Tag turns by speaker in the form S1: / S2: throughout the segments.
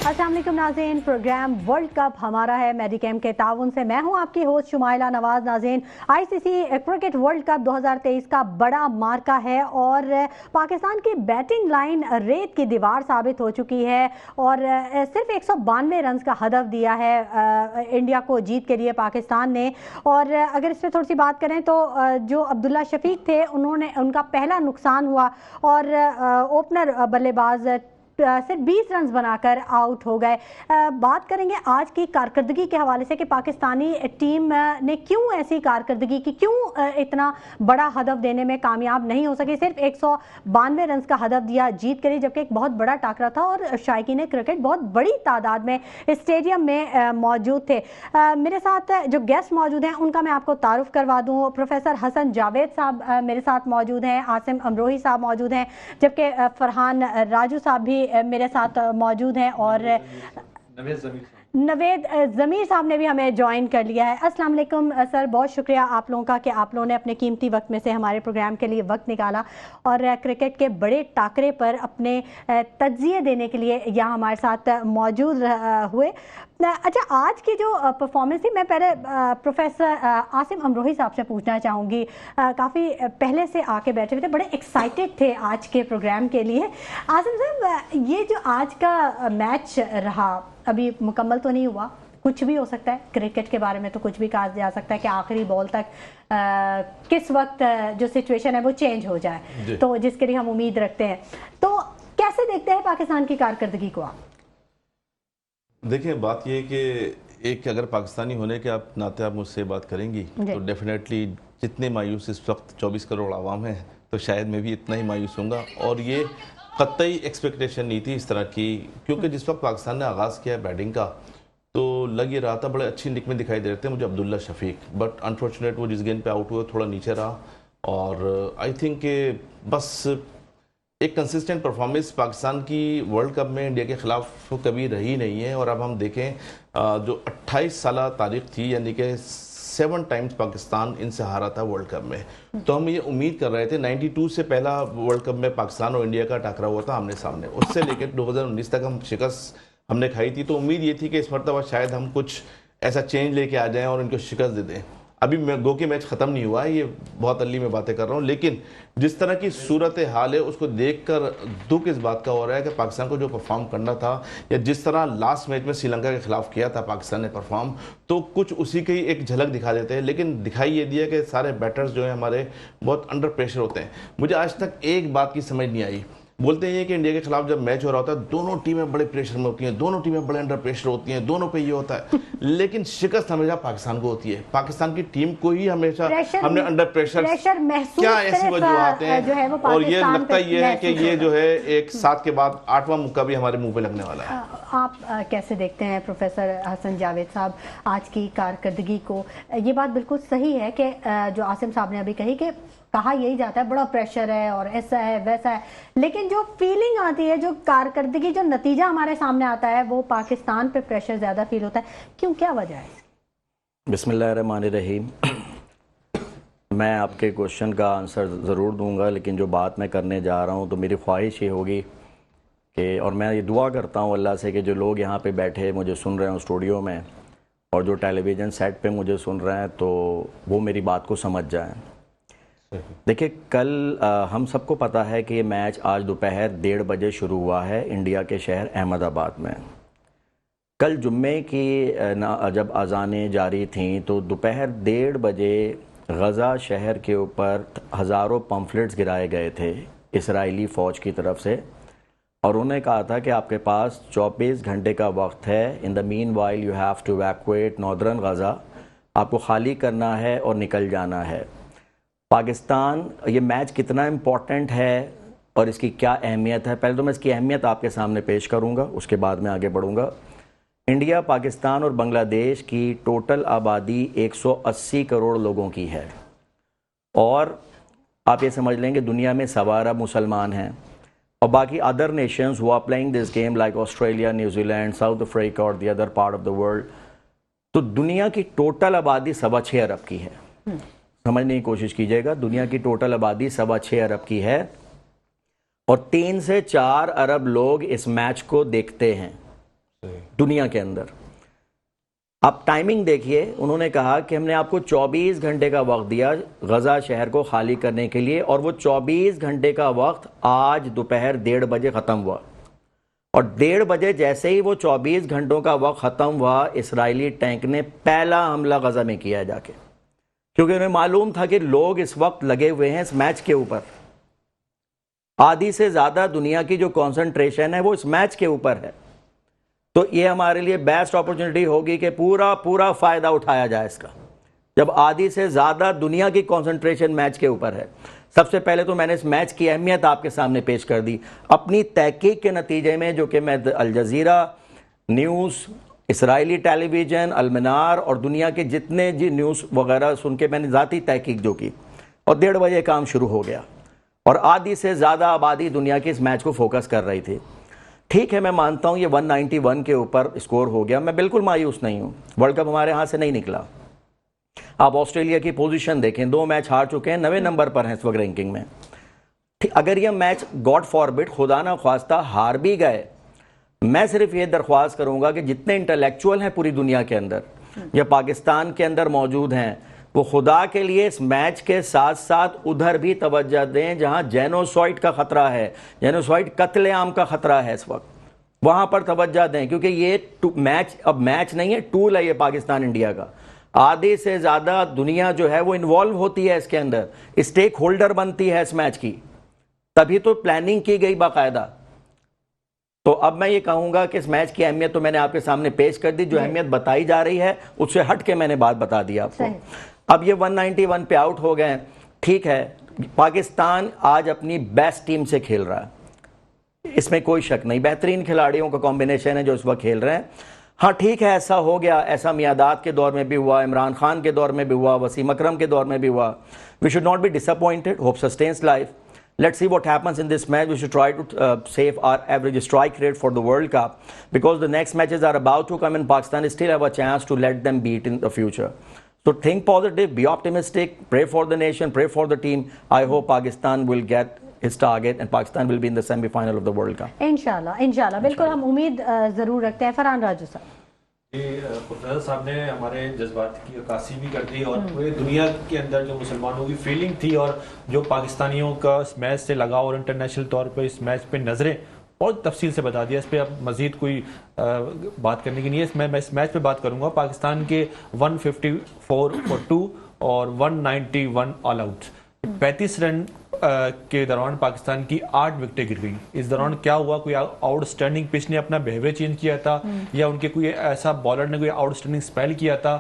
S1: अस्सलाम वालेकुम नाज़रीन, प्रोग्राम वर्ल्ड कप हमारा है मेडिकेम के ताउन से। मैं हूं आपकी होस्ट शुमाइला नवाज। नाज़रीन, आईसीसी क्रिकेट वर्ल्ड कप 2023 का बड़ा मार्का है और पाकिस्तान की बैटिंग लाइन रेत की दीवार साबित हो चुकी है और सिर्फ 192 रन का हदफ दिया है इंडिया को जीत के लिए पाकिस्तान ने। और अगर इस पर थोड़ी सी बात करें तो जो अब्दुल्ला शफीक थे उनका पहला नुकसान हुआ और ओपनर बल्लेबाज सिर्फ 20 रन बनाकर आउट हो गए। बात करेंगे आज की कारकर्दगी के हवाले से कि पाकिस्तानी टीम ने क्यों ऐसी कारकर्दगी की, क्यों इतना बड़ा हदफ देने में कामयाब नहीं हो सके। सिर्फ 192 रन का हदफ दिया जीत के लिए, जबकि एक बहुत बड़ा टाकरा था और शायकीन क्रिकेट बहुत बड़ी तादाद में स्टेडियम में मौजूद थे। मेरे साथ जो गेस्ट मौजूद हैं उनका मैं आपको तारुफ करवा दूँ। प्रोफेसर हसन जावेद साहब मेरे साथ मौजूद हैं, आसिम अमरोही साहब मौजूद हैं, जबकि फरहान राजू साहब भी मेरे साथ मौजूद हैं और नवेद ज़मीर साहब ने भी हमें ज्वाइन कर लिया है। अस्सलाम वालेकुम सर, बहुत शुक्रिया आप लोगों का कि आप लोगों ने अपने कीमती वक्त में से हमारे प्रोग्राम के लिए वक्त निकाला और क्रिकेट के बड़े टाकरे पर अपने तज्जिए देने के लिए यहाँ हमारे साथ मौजूद हुए। अच्छा, आज की जो परफॉर्मेंस थी, मैं पहले प्रोफेसर आसिम अमरोही साहब से पूछना चाहूँगी। काफ़ी पहले से आके बैठे हुए थे, बड़े एक्साइटेड थे आज के प्रोग्राम के लिए। आसिम साहब, ये जो आज का मैच रहा, अभी मुकम्मल तो नहीं हुआ, कुछ भी हो सकता है, क्रिकेट के बारे में तो कुछ भी कहा जा सकता है कि आखिरी बॉल तक किस वक्त जो सिचुएशन है वो चेंज हो जाए, तो जिसके लिए हम उम्मीद रखते हैं। तो कैसे देखते हैं पाकिस्तान की कारकर्दगी को आप?
S2: देखिए, बात ये है कि एक अगर पाकिस्तानी होने के आप नाते आप मुझसे बात करेंगी तो डेफिनेटली जितने मायूस इस वक्त 24 करोड़ आवाम है तो शायद मैं भी इतना ही मायूस हूँगा। और ये कतई एक्सपेक्टेशन नहीं थी इस तरह की, क्योंकि जिस वक्त पाकिस्तान ने आगाज़ किया बैटिंग का तो लग ये रहा था बड़े अच्छी निक में दिखाई दे रहे थे मुझे अब्दुल्ला शफीक, बट अनफॉर्चुनेट वो जिस गेंद पे आउट हुए थोड़ा नीचे रहा। और आई थिंक कि बस एक कंसिस्टेंट परफॉर्मेंस पाकिस्तान की वर्ल्ड कप में इंडिया के खिलाफ कभी रही नहीं है। और अब हम देखें जो 28 साल तारीख थी, यानी कि 7 टाइम्स पाकिस्तान इनसे हारा था वर्ल्ड कप में, तो हम ये उम्मीद कर रहे थे 92 से पहला वर्ल्ड कप में पाकिस्तान और इंडिया का टकराव हुआ था आमने सामने, उससे लेकर 2019 तक हम शिकस्त हमने खाई थी। तो उम्मीद ये थी कि इस मरतबा शायद हम कुछ ऐसा चेंज लेके आ जाएं और इनको शिकस्त दे दें। अभी गो के मैच ख़त्म नहीं हुआ है, ये बहुत अर्ली में बातें कर रहा हूँ, लेकिन जिस तरह की सूरत हाल है उसको देखकर दुख इस बात का हो रहा है कि पाकिस्तान को जो परफॉर्म करना था या जिस तरह लास्ट मैच में श्रीलंका के खिलाफ किया था पाकिस्तान ने परफॉर्म, तो कुछ उसी की एक झलक दिखा देते हैं। लेकिन दिखाई ये दिया कि सारे बैटर्स जो हैं हमारे बहुत अंडर प्रेशर होते हैं। मुझे आज तक एक बात की समझ नहीं आई, बोलते हैं कि इंडिया के खिलाफ जब मैच हो रहा होता है दोनों टीमें बड़े प्रेशर में होती हैं, दोनों टीमें बड़े अंडर प्रेशर होती हैं, दोनों पे ये होता है, लेकिन शिकस्त हमेशा पाकिस्तान को होती है। पाकिस्तान की टीम को ही हमेशा हमने अंडर प्रेशर क्या ऐसी वजूहत हैं, और ये लगता ये है कि ये जो है एक 7 के बाद 8वां मुक्का भी हमारे मुंह पे लगने वाला है।
S1: आप कैसे देखते हैं प्रोफेसर हसन जावेद साहब आज की कारकर्दगी को? ये बात बिल्कुल सही है कि जो आसिम साहब ने अभी कही कि कहा यही जाता है बड़ा प्रेशर है और ऐसा है वैसा है, लेकिन जो फीलिंग आती है, जो कारकर्दगी, जो नतीजा हमारे सामने आता है वो पाकिस्तान पे प्रेशर ज़्यादा फील होता है। क्यों, क्या वजह है?
S3: बिस्मिल्लाहिर्रहमानिर्रहीम। मैं आपके क्वेश्चन का आंसर ज़रूर दूंगा, लेकिन जो बात मैं करने जा रहा हूँ तो मेरी ख्वाहिश ये होगी कि, और मैं ये दुआ करता हूँ अल्लाह से कि जो लोग यहाँ पे बैठे मुझे सुन रहे हैं स्टूडियो में और जो टेलीविज़न सेट पे मुझे सुन रहे हैं, तो वो मेरी बात को समझ जाएं। देखिए, कल हम सबको पता है कि ये मैच आज दोपहर 1:30 बजे शुरू हुआ है इंडिया के शहर अहमदाबाद में। कल जुम्मे की जब अज़ानें जारी थीं तो दोपहर 1:30 बजे गज़ा शहर के ऊपर हज़ारों पम्फलेट्स गिराए गए थे इसराइली फ़ौज की तरफ से, और उन्हें कहा था कि आपके पास 24 घंटे का वक्त है। In the meanwhile you have to evacuate northern Gaza, आपको खाली करना है और निकल जाना है। पाकिस्तान, ये मैच कितना इम्पोर्टेंट है और इसकी क्या अहमियत है, पहले तो मैं इसकी अहमियत आपके सामने पेश करूंगा, उसके बाद में आगे बढ़ूंगा। इंडिया, पाकिस्तान और बांग्लादेश की टोटल आबादी 180 करोड़ लोगों की है, और आप ये समझ लेंगे दुनिया में 1.25 अरब मुसलमान हैं, और बाकी other nations who are playing this game like Australia, New Zealand, South Africa और the other part of the world. तो दुनिया की टोटल आबादी 6.25 अरब की है। समझने की कोशिश कीजिएगा, दुनिया की टोटल आबादी 6.25 अरब की है और 3 से 4 अरब लोग इस मैच को देखते हैं। दुनिया के अंदर। आप टाइमिंग देखिए, उन्होंने कहा कि हमने आपको 24 घंटे का वक्त दिया गजा शहर को खाली करने के लिए, और वो 24 घंटे का वक्त आज दोपहर 1:30 बजे ख़त्म हुआ। और 1:30 बजे जैसे ही वो 24 घंटों का वक्त ख़त्म हुआ, इसराइली टैंक ने पहला हमला गजा में किया जाके, क्योंकि उन्हें मालूम था कि लोग इस वक्त लगे हुए हैं इस मैच के ऊपर। आधी से ज़्यादा दुनिया की जो कॉन्सेंट्रेशन है वो इस मैच के ऊपर है। तो ये हमारे लिए बेस्ट अपॉर्चुनिटी होगी कि पूरा फ़ायदा उठाया जाए इसका, जब आधी से ज़्यादा दुनिया की कॉन्सेंट्रेशन मैच के ऊपर है। सबसे पहले तो मैंने इस मैच की अहमियत आपके सामने पेश कर दी अपनी तहकीक के नतीजे में, जो कि मैं Al Jazeera news, Israeli television, Al Manar और दुनिया के जितने जी न्यूज़ वगैरह सुन के मैंने ज़ाती तहकीक जो की, और 1:30 बजे काम शुरू हो गया और आधी से ज़्यादा आबादी दुनिया के इस मैच को फोकस कर रही थी। ठीक है, मैं मानता हूँ ये 191 के ऊपर स्कोर हो गया, मैं बिल्कुल मायूस नहीं हूँ। वर्ल्ड कप हमारे हाथ से नहीं निकला। आप ऑस्ट्रेलिया की पोजीशन देखें, 2 मैच हार चुके हैं, 9वें नंबर पर हैं इस वक्त रैंकिंग में। ठीक, अगर ये मैच गॉड फॉरबिड, खुदा ना ख्वास्ता, हार भी गए, मैं सिर्फ ये दरख्वास्त करूँगा कि जितने इंटेलेक्चुअल हैं पूरी दुनिया के अंदर या पाकिस्तान के अंदर मौजूद हैं, वो खुदा के लिए इस मैच के साथ साथ उधर भी तवज्जो दें जहां जेनोसाइड का खतरा है, जेनोसाइड कत्लेआम का खतरा है इस वक्त, वहां पर तवज्जो दें, क्योंकि ये मैच अब मैच नहीं है, टूल है ये पाकिस्तान इंडिया का। आधे से ज़्यादा दुनिया जो है वो इन्वॉल्व होती है इसके अंदर, स्टेक होल्डर बनती है इस मैच की, तभी तो प्लानिंग की गई बाकायदा। तो अब मैं ये कहूँगा कि इस मैच की अहमियत तो मैंने आपके सामने पेश कर दी, जो अहमियत बताई जा रही है उससे हट के मैंने बात बता दी आपको। अब ये 191 पे आउट हो गए, ठीक है, पाकिस्तान आज अपनी बेस्ट टीम से खेल रहा है, इसमें कोई शक नहीं, बेहतरीन खिलाड़ियों का कॉम्बिनेशन है जो इस वक्त खेल रहे हैं। हाँ ठीक है, ऐसा हो गया, ऐसा मियादाद के दौर में भी हुआ, इमरान खान के दौर में भी हुआ, वसीम अकरम के दौर में भी हुआ। We should not be disappointed, hope sustains life. Let's see what happens in this match. We should try to save our average strike rate for the World Cup, because the next matches are about to come and Pakistan still have a chance to let them beat in the future. So think positive, be optimistic, pray for the nation, pray for the team. I hope Pakistan will get his target and Pakistan will be in the semi-final of the World Cup.
S1: इंशाल्लाह बिल्कुल हम उम्मीद ज़रूर रखते हैं। फरहान राजू साहब,
S4: खुर्रम साहब ने हमारे जज्बात की अक्कासी भी कर दी और पूरे दुनिया के अंदर जो मुसलमानों की फीलिंग थी और जो पाकिस्तानियों का इस मैच से लगाव और इंटरनेशनल तौर पर इस मैच पे नज़रें बहुत तफसील से बता दिया। इस पर अब मजीद कोई बात करने की नहीं है। मैं इस मैच पे बात करूंगा। पाकिस्तान के 154 फॉर 2 और 191 ऑल आउट, 35 रन के दौरान पाकिस्तान की 8 विकेटें गिर गई। इस दौरान क्या हुआ, कोई आउटस्टैंडिंग पिच ने अपना बिहेवियर चेंज किया था या उनके कोई ऐसा बॉलर ने कोई आउटस्टैंडिंग स्पेल किया था,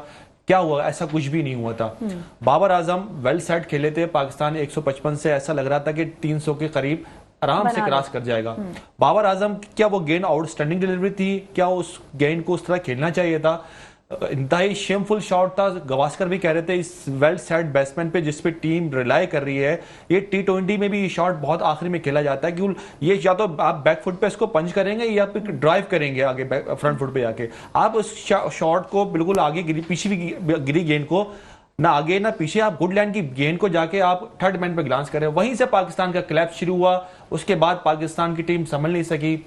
S4: क्या हुआ? ऐसा कुछ भी नहीं हुआ था। बाबर आजम वेल सेट खेले थे। पाकिस्तान 155 से ऐसा लग रहा था कि 300 के करीब आराम से क्रॉस कर जाएगा। बाबर आजम, क्या वो गेंद आउटस्टैंडिंग डिलीवरी थी? क्या उस गेंद को उस तरह खेलना चाहिए था? इंतहाई शेमफुल शॉट था। गवास्कर भी कह रहे थे इस वेल सेट बैट्समैन पे जिस पे टीम रिलाई कर रही है, ये T20 में भी ये शॉट बहुत आखिरी में खेला जाता है कि ये या तो आप बैक फुट पे इसको पंच करेंगे या फिर ड्राइव करेंगे आगे फ्रंट फुट पे जाके। आप उस शॉट को बिल्कुल आगे पीछे भी गिरी गेंद को, ना आगे ना पीछे, आप गुड लैंड की गेंद को जाके आप थर्ड मैन पे ग्लांस करें। वहीं से पाकिस्तान का क्लैप्स शुरू हुआ। उसके बाद पाकिस्तान की टीम संभल नहीं सकी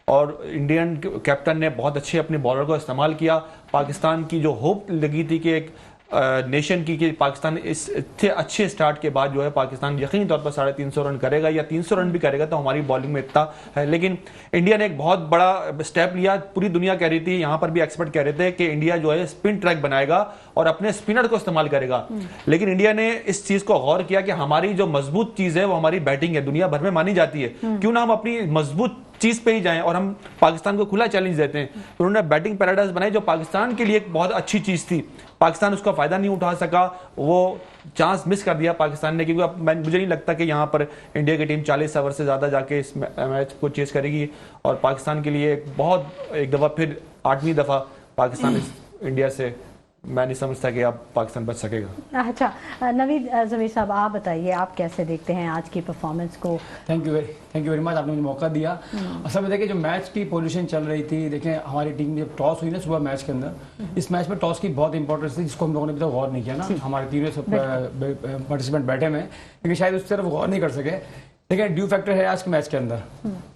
S4: और इंडियन कैप्टन ने बहुत अच्छे अपने बॉलर को इस्तेमाल किया। पाकिस्तान की जो होप लगी थी कि एक नेशन की कि पाकिस्तान इस अच्छे स्टार्ट के बाद जो है पाकिस्तान यकीनी तौर पर 350 रन करेगा या 300 रन भी करेगा, तो हमारी बॉलिंग में इतना है। लेकिन इंडिया ने एक बहुत बड़ा स्टेप लिया। पूरी दुनिया कह रही थी, यहाँ पर भी एक्सपर्ट कह रहे थे कि इंडिया जो है स्पिन ट्रैक बनाएगा और अपने स्पिनर को इस्तेमाल करेगा। लेकिन इंडिया ने इस चीज को गौर किया कि हमारी जो मजबूत चीज है वो हमारी बैटिंग है, दुनिया भर में मानी जाती है, क्यों ना हम अपनी मजबूत चीज पे ही जाएं और हम पाकिस्तान को खुला चैलेंज देते हैं। तो उन्होंने बैटिंग पैराडाइज बनाई जो पाकिस्तान के लिए एक बहुत अच्छी चीज थी। पाकिस्तान उसका फायदा नहीं उठा सका, वो चांस मिस कर दिया पाकिस्तान ने, क्योंकि अब मुझे नहीं लगता कि यहाँ पर इंडिया की टीम 40 ओवर से ज्यादा जाके इस मैच को चेस करेगी। और पाकिस्तान के लिए एक दफा फिर 8वीं दफा पाकिस्तान इंडिया से, मैं नहीं समझता कि अब पाकिस्तान बच सकेगा।
S1: अच्छा, नवीद ज़मीर साहब, आप बताइए, आप कैसे देखते हैं आज की परफॉर्मेंस को?
S5: थैंक यू वेरी मच, आपने मुझे मौका दिया। असल में देखिए, जो मैच की पोजीशन चल रही थी, देखें हमारी टीम जब टॉस हुई ना सुबह मैच के अंदर, इस मैच में टॉस की बहुत इंपॉर्टेंस थी, जिसको हम लोगों ने अभी तक गौर नहीं किया ना। हमारे तीनों पार्टिसिपेंट बैठे हुए हैं, लेकिन शायद उस तरफ गौर नहीं कर सके। देखिए, ड्यू फैक्टर है आज के मैच के अंदर।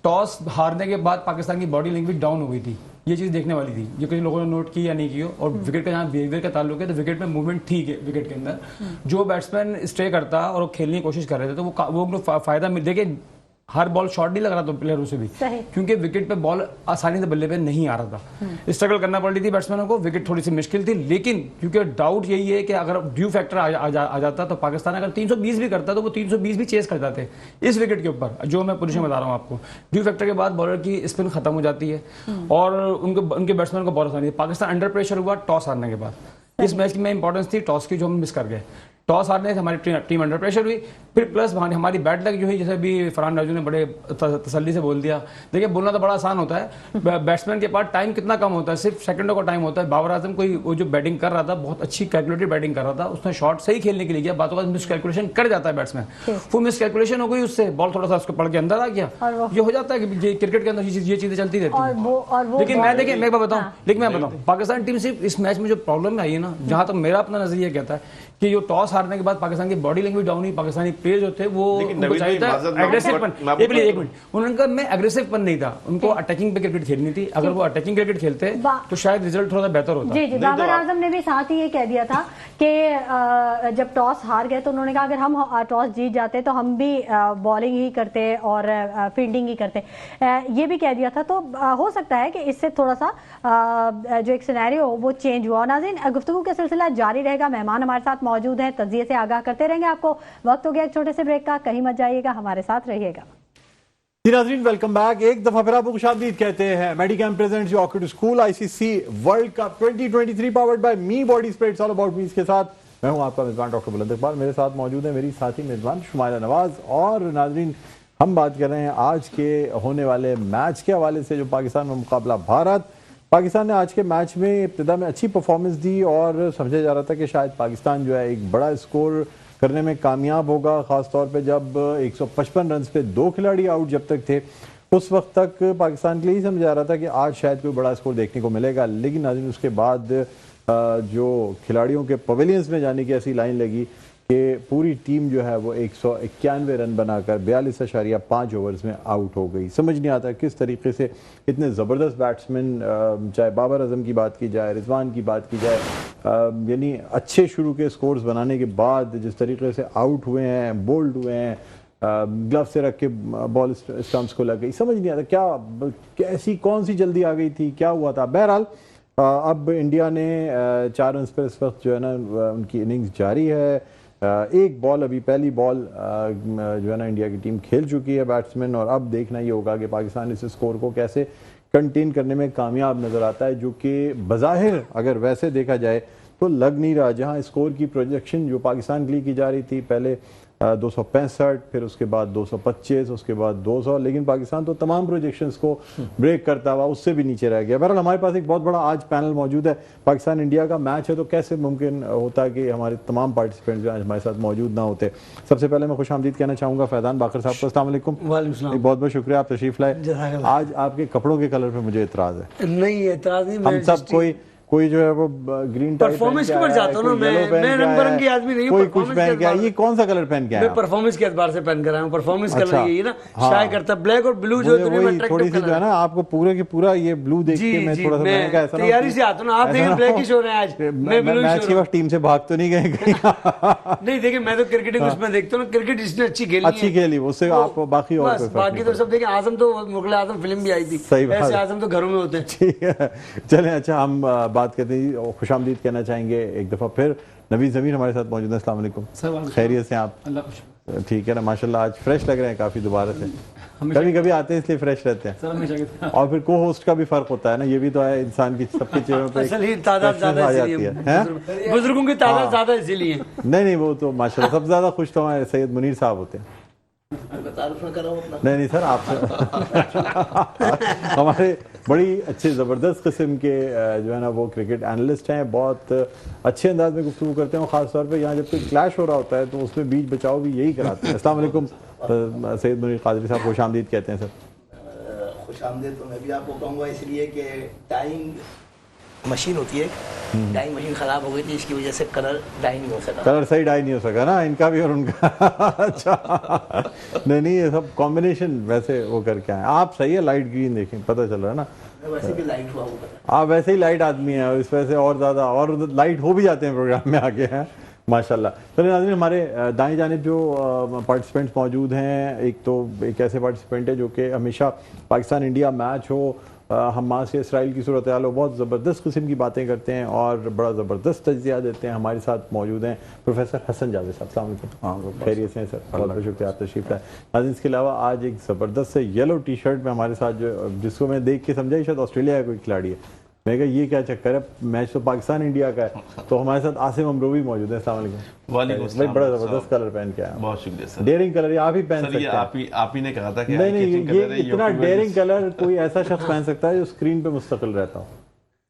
S5: टॉस हारने के बाद पाकिस्तान की बॉडी लैंग्वेज डाउन हो गई थी, ये चीज़ देखने वाली थी, ये कई लोगों ने नोट की या नहीं की हो। और विकेट का जहाँ बिहेवियर का ताल्लुक है तो विकेट में मूवमेंट ठीक है, विकेट के अंदर जो बैट्समैन स्टे करता और खेलने की कोशिश कर रहे थे तो वो फायदा मिल, देखिए हर बॉल शॉट नहीं लग रहा था प्लेयरों से भी, क्योंकि विकेट पे बॉल आसानी से बल्ले पे नहीं आ रहा था, स्ट्रगल करना पड़ रही थी बैट्समैनों को, विकेट थोड़ी सी मुश्किल थी। लेकिन क्योंकि डाउट यही है कि अगर ड्यू फैक्टर आ जाता तो पाकिस्तान अगर 320 भी करता तो वो 320 भी चेस कर जाते इस विकेट के ऊपर, जो मैं पोजीशन बता रहा हूँ आपको। ड्यू फैक्टर के बाद बॉलर की स्पिन खत्म हो जाती है और उनके बैट्समैन को बहुत आसानी है। पाकिस्तान अंडर प्रेशर हुआ टॉस हारने के बाद। इस मैच में इंपॉर्टेंस थी टॉस की, जो हम मिस कर गए। टॉस हारने से हमारी टीम अंडर प्रेशर हुई, फिर प्लस हमारी बैट लग जो है, जैसे अभी फरहान राजू ने बड़े तसल्ली से बोल दिया। देखिए बोलना तो बड़ा आसान होता है, बैट्समैन के पास टाइम कितना कम होता है, सिर्फ सेकंडों का टाइम होता है। बाबर आजम कोई वो जो बैटिंग कर रहा था, बहुत अच्छी कैलकुलेटेड बैटिंग कर रहा था, उसने शॉट सही खेलने के लिए किया, बातों का मिस कैलकुलेशन कर जाता है बैट्समैन, वो मिस कैलकुलेशन हो गई, उससे बॉल थोड़ा सा उसको पड़ के अंदर आ गया। ये हो जाता है कि क्रिकेट के अंदर ये चीजें चलती रहती है। लेकिन मैं बताऊँ, लेकिन मैं बताऊँ पाकिस्तान टीम सिर्फ इस मैच में जो प्रॉब्लम आई है ना, जहां तक मेरा अपना नजरिया कहता है कि जो टॉस हारने के बाद पाकिस्तान की बॉडी लैंग्वेज डाउन हुई, पाकिस्तानी प्लेयर जो थे वो एग्रेसिव उनका में एग्रेसिव नहीं था, उनको अटैकिंग पे क्रिकेट खेलनी थी। अगर वो अटैकिंग क्रिकेट खेलते तो शायद रिजल्ट थोड़ा बेहतर होता।
S1: जी बाबर आजम ने भी साथ ही ये कह दिया था कि जब टॉस हार गए तो उन्होंने कहा अगर हम टॉस जीत जाते तो हम भी बॉलिंग ही करते और फील्डिंग ही करते, ये भी कह दिया था। तो हो सकता है कि इससे थोड़ा सा जो एक सिनेरियो वो चेंज हुआ। नाज़रीन, गुफ्तगू का सिलसिला जारी रहेगा, मेहमान हमारे साथ मौजूद हैं, तज्जिए से आगाह करते रहेंगे आपको। वक्त हो गया एक छोटे से ब्रेक का, कहीं मत जाइएगा, हमारे साथ रहिएगा।
S6: नाज़रीन वेलकम बैक। एक दफा फिर आपको खुशामदीद कहते हैं। Medicam presents Orchid School ICC World Cup 2023 powered by me body spray, it's all about me. इसके साथ मैं हूं आपका मेजबान डॉक्टर बुलंद इकबाल, मेरे साथ मौजूद है मेरी साथी मेजबान शुमाइला नवाज। और नाज़रीन हम बात कर रहे हैं आज के होने वाले मैच के हवाले से, जो पाकिस्तान में मुकाबला भारत। पाकिस्तान ने आज के मैच में इब्तिदा में अच्छी परफॉर्मेंस दी और समझा जा रहा था कि शायद पाकिस्तान जो है एक बड़ा स्कोर करने में कामयाब होगा, ख़ासतौर पे जब 155 रन पे 2 खिलाड़ी आउट जब तक थे, उस वक्त तक पाकिस्तान के लिए ही समझा रहा था कि आज शायद कोई बड़ा स्कोर देखने को मिलेगा। लेकिन नाज़रीन उसके बाद जो खिलाड़ियों के पवेलियंस में जाने की ऐसी लाइन लगी कि पूरी टीम जो है वो 191 रन बनाकर 42.5 ओवर्स में आउट हो गई। समझ नहीं आता किस तरीके से इतने ज़बरदस्त बैट्समैन, चाहे बाबर आजम की बात की जाए, रिजवान की बात की जाए, यानी अच्छे शुरू के स्कोर्स बनाने के बाद जिस तरीके से आउट हुए हैं, बोल्ड हुए हैं, ग्लव से रख के बॉल स्टंप्स को लग गई। समझ नहीं आता क्या कैसी कौन सी जल्दी आ गई थी, क्या हुआ था। बहरहाल अब इंडिया ने 4 रन पर इस वक्त जो है ना उनकी इनिंग्स जारी है। एक बॉल अभी पहली बॉल जो है ना इंडिया की टीम खेल चुकी है बैट्समैन, और अब देखना ये होगा कि पाकिस्तान इस स्कोर को कैसे कंटेन करने में कामयाब नजर आता है, जो कि बज़ाहिर अगर वैसे देखा जाए तो लग नहीं रहा। जहां स्कोर की प्रोजेक्शन जो पाकिस्तान के लिए की जा रही थी, पहले 265, फिर उसके बाद 225, उसके बाद 200, लेकिन पाकिस्तान तो तमाम प्रोजेक्शंस को ब्रेक करता हुआ उससे भी नीचे रह गया। बहरहाल हमारे पास एक बहुत बड़ा आज पैनल मौजूद है। पाकिस्तान इंडिया का मैच है तो कैसे मुमकिन होता है कि हमारे तमाम पार्टिसिपेंट्स आज हमारे साथ मौजूद ना होते। सबसे पहले मैं खुशामदीद कहना चाहूँगा फैजान बाकर साहब को। अस्सलाम वालेकुम।
S7: वालेकुम
S6: बहुत बहुत शुक्रिया, आप तशरीफ लाए। आज आपके कपड़ों के कलर पे मुझे एतराज़ है।
S7: नहीं, एतराज़ नहीं,
S6: हम सब कोई जो है वो ग्रीन
S7: परफॉर्मेंस के ऊपर जाता हूं ना, मैं रंग बिरंग की आदमी नहीं हूं।
S6: कोई कुछ पहन के, ये कौन सा कलर पहन के आया?
S7: मैं परफॉर्मेंस के एतबार से पहन कर आया हूं। परफॉर्मेंस कलर यही है ना, शाय करता ब्लैक और ब्लू जो दुनिया में अट्रैक्टिव
S6: थोड़ी सी जो है ना आपको पूरे के पूरा ये ब्लू देख के मैं थोड़ा सा महंगा ऐसा ना
S7: तैयारी से आता हूं ना। आप देखिए ब्लैक ही शो रहे हैं आज, मैं ब्लू
S6: मैच के वक्त टीम से भाग तो नहीं गए?
S7: नहीं देखिए, मैं तो क्रिकेटिंग उसमें देखता हूं, क्रिकेट इसने अच्छी खेली,
S6: उससे आपको बाकी और
S7: बाकी तो सब देखें। आजम तो मुगल आजम फिल्म भी आई थी, ऐसे आजम तो घरों में होते हैं।
S6: ठीक है, चलें। अच्छा, हम बात करते हैं, खुशामदीद कहना चाहेंगे एक दफ़ा फिर। नवीद ज़मीर हमारे साथ मौजूद है। अस्सलाम वालेकुम, खैरियत से आप? ठीक है ना, माशाल्लाह आज फ्रेश लग रहे हैं काफ़ी दोबारा से। कभी कभी आते हैं इसलिए फ्रेश रहते हैं, और फिर को होस्ट का भी फ़र्क होता है ना, ये भी तो है इंसान की सबके चेहरों पे
S7: तादाद ज़्यादा है, बुजुर्गों की तादाद ज़्यादा इसीलिए।
S6: नहीं, वो तो माशाल्लाह सबसे ज़्यादा खुश तो हमारे सैयद मुनीर साहब होते हैं। नहीं सर, आपसे हमारे बड़ी अच्छे ज़बरदस्त किस्म के जो है ना वो क्रिकेट एनालिस्ट हैं, बहुत अच्छे अंदाज में गुफ्तगू करते हैं। ख़ास तौर पे यहाँ जब कोई क्लैश हो रहा होता है तो उसमें बीच बचाव भी यही कराते हैं। अस्सलाम वालेकुम सैयद मुनीर कादरी साहब, खुशामदीद कहते हैं सर।
S8: खुशामदीद तो मैं भी आपको कहूँगा, इसलिए कि टाइम मशीन होती है, डाइंग मशीन खराब हो गई थी, इसकी वजह से कलर डाई नहीं हो सका,
S6: कलर सही डाई नहीं हो सका ना इनका भी और उनका। अच्छा, नहीं ये सब कॉम्बिनेशन वैसे वो करके आए। आप सही है, लाइट ग्रीन देखें, पता चल रहा है ना,
S8: वैसे भी लाइट हुआ वो पता।
S6: आप वैसे ही लाइट आदमी हैं, इस वजह से और ज़्यादा और लाइट हो भी जाते हैं प्रोग्राम में आगे हैं माशाल्लाह। तो नाज़रीन, हमारे दाएं जानिब जो पार्टिसिपेंट्स मौजूद हैं, एक ऐसे पार्टिसिपेंट है जो कि हमेशा पाकिस्तान इंडिया मैच हो, हमास या इसराइल की सूरत हाल हो, बहुत ज़बरदस्त किस्म की बातें करते हैं और बड़ा ज़बरदस्त तज्ज़िया देते हैं। हमारे साथ मौजूद हैं प्रोफेसर हसन जावेद साहब। अस्सलाम वालेकुम। खैरियत से हैं सर? बहुत बहुत शुक्रिया, आप तशरीफ़ लाए। नाज़रीन, इसके अलावा आज एक ज़बरदस्त से येलो टी शर्ट में हमारे साथ जिसको मैं देख के समझा शायद ऑस्ट्रेलिया का कोई खिलाड़ी है। मैं कहा ये क्या चक्कर है, मैच तो पाकिस्तान इंडिया का है। तो हमारे साथ आसिम अमरोवी मौजूद है। अस्सलाम वालेकुम।
S2: वालेकुम
S6: भाई, बड़ा ज़बरदस्त कलर पहन के आया।
S2: बहुत शुक्रिया सर।
S6: डेयरिंग कलर, ये आप ही पहन सकते हैं।
S2: आप ही ने कहा था कि
S6: नहीं, ये इतना डेयरिंग कलर कोई ऐसा शख्स पहन सकता है जो स्क्रीन पे मुस्तकिल रहता हो।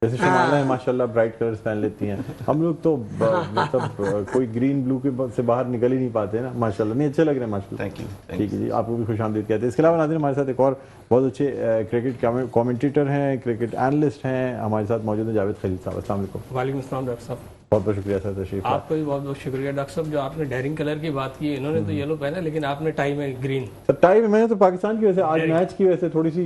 S6: जैसे शुमाइला है माशाल्लाह, ब्राइट कलर्स पहन लेती हैं। हम लोग तो मतलब कोई ग्रीन ब्लू के से बाहर निकल ही नहीं पाते ना माशाल्लाह। नहीं, अच्छे लग रहे हैं माशाल्लाह।
S2: Thank you.
S6: ठीक है जी, आपको भी खुशामदीद कहते हैं। इसके अलावा नाज़रीन, हमारे साथ एक और बहुत अच्छे क्रिकेट कमेंटेटर हैं, क्रिकेट एनालिस्ट हैं, हमारे साथ मौजूद है जावेद खलील साहब। अस्सलाम वालेकुम।
S9: वालेकुम अस्सलाम डॉक्टर साहब।
S6: बहुत बहुत शुक्रिया सर, तशरीफ लाए।
S9: आपका भी बहुत बहुत शुक्रिया डॉक्टर साहब, जो आपने डेयरिंग कलर की बात की। इन्होंने तो येलो पहना लेकिन आपने टाई में ग्रीन।
S6: सर टाई में मैंने तो पाकिस्तान की वजह से आज मैच की वजह से थोड़ी सी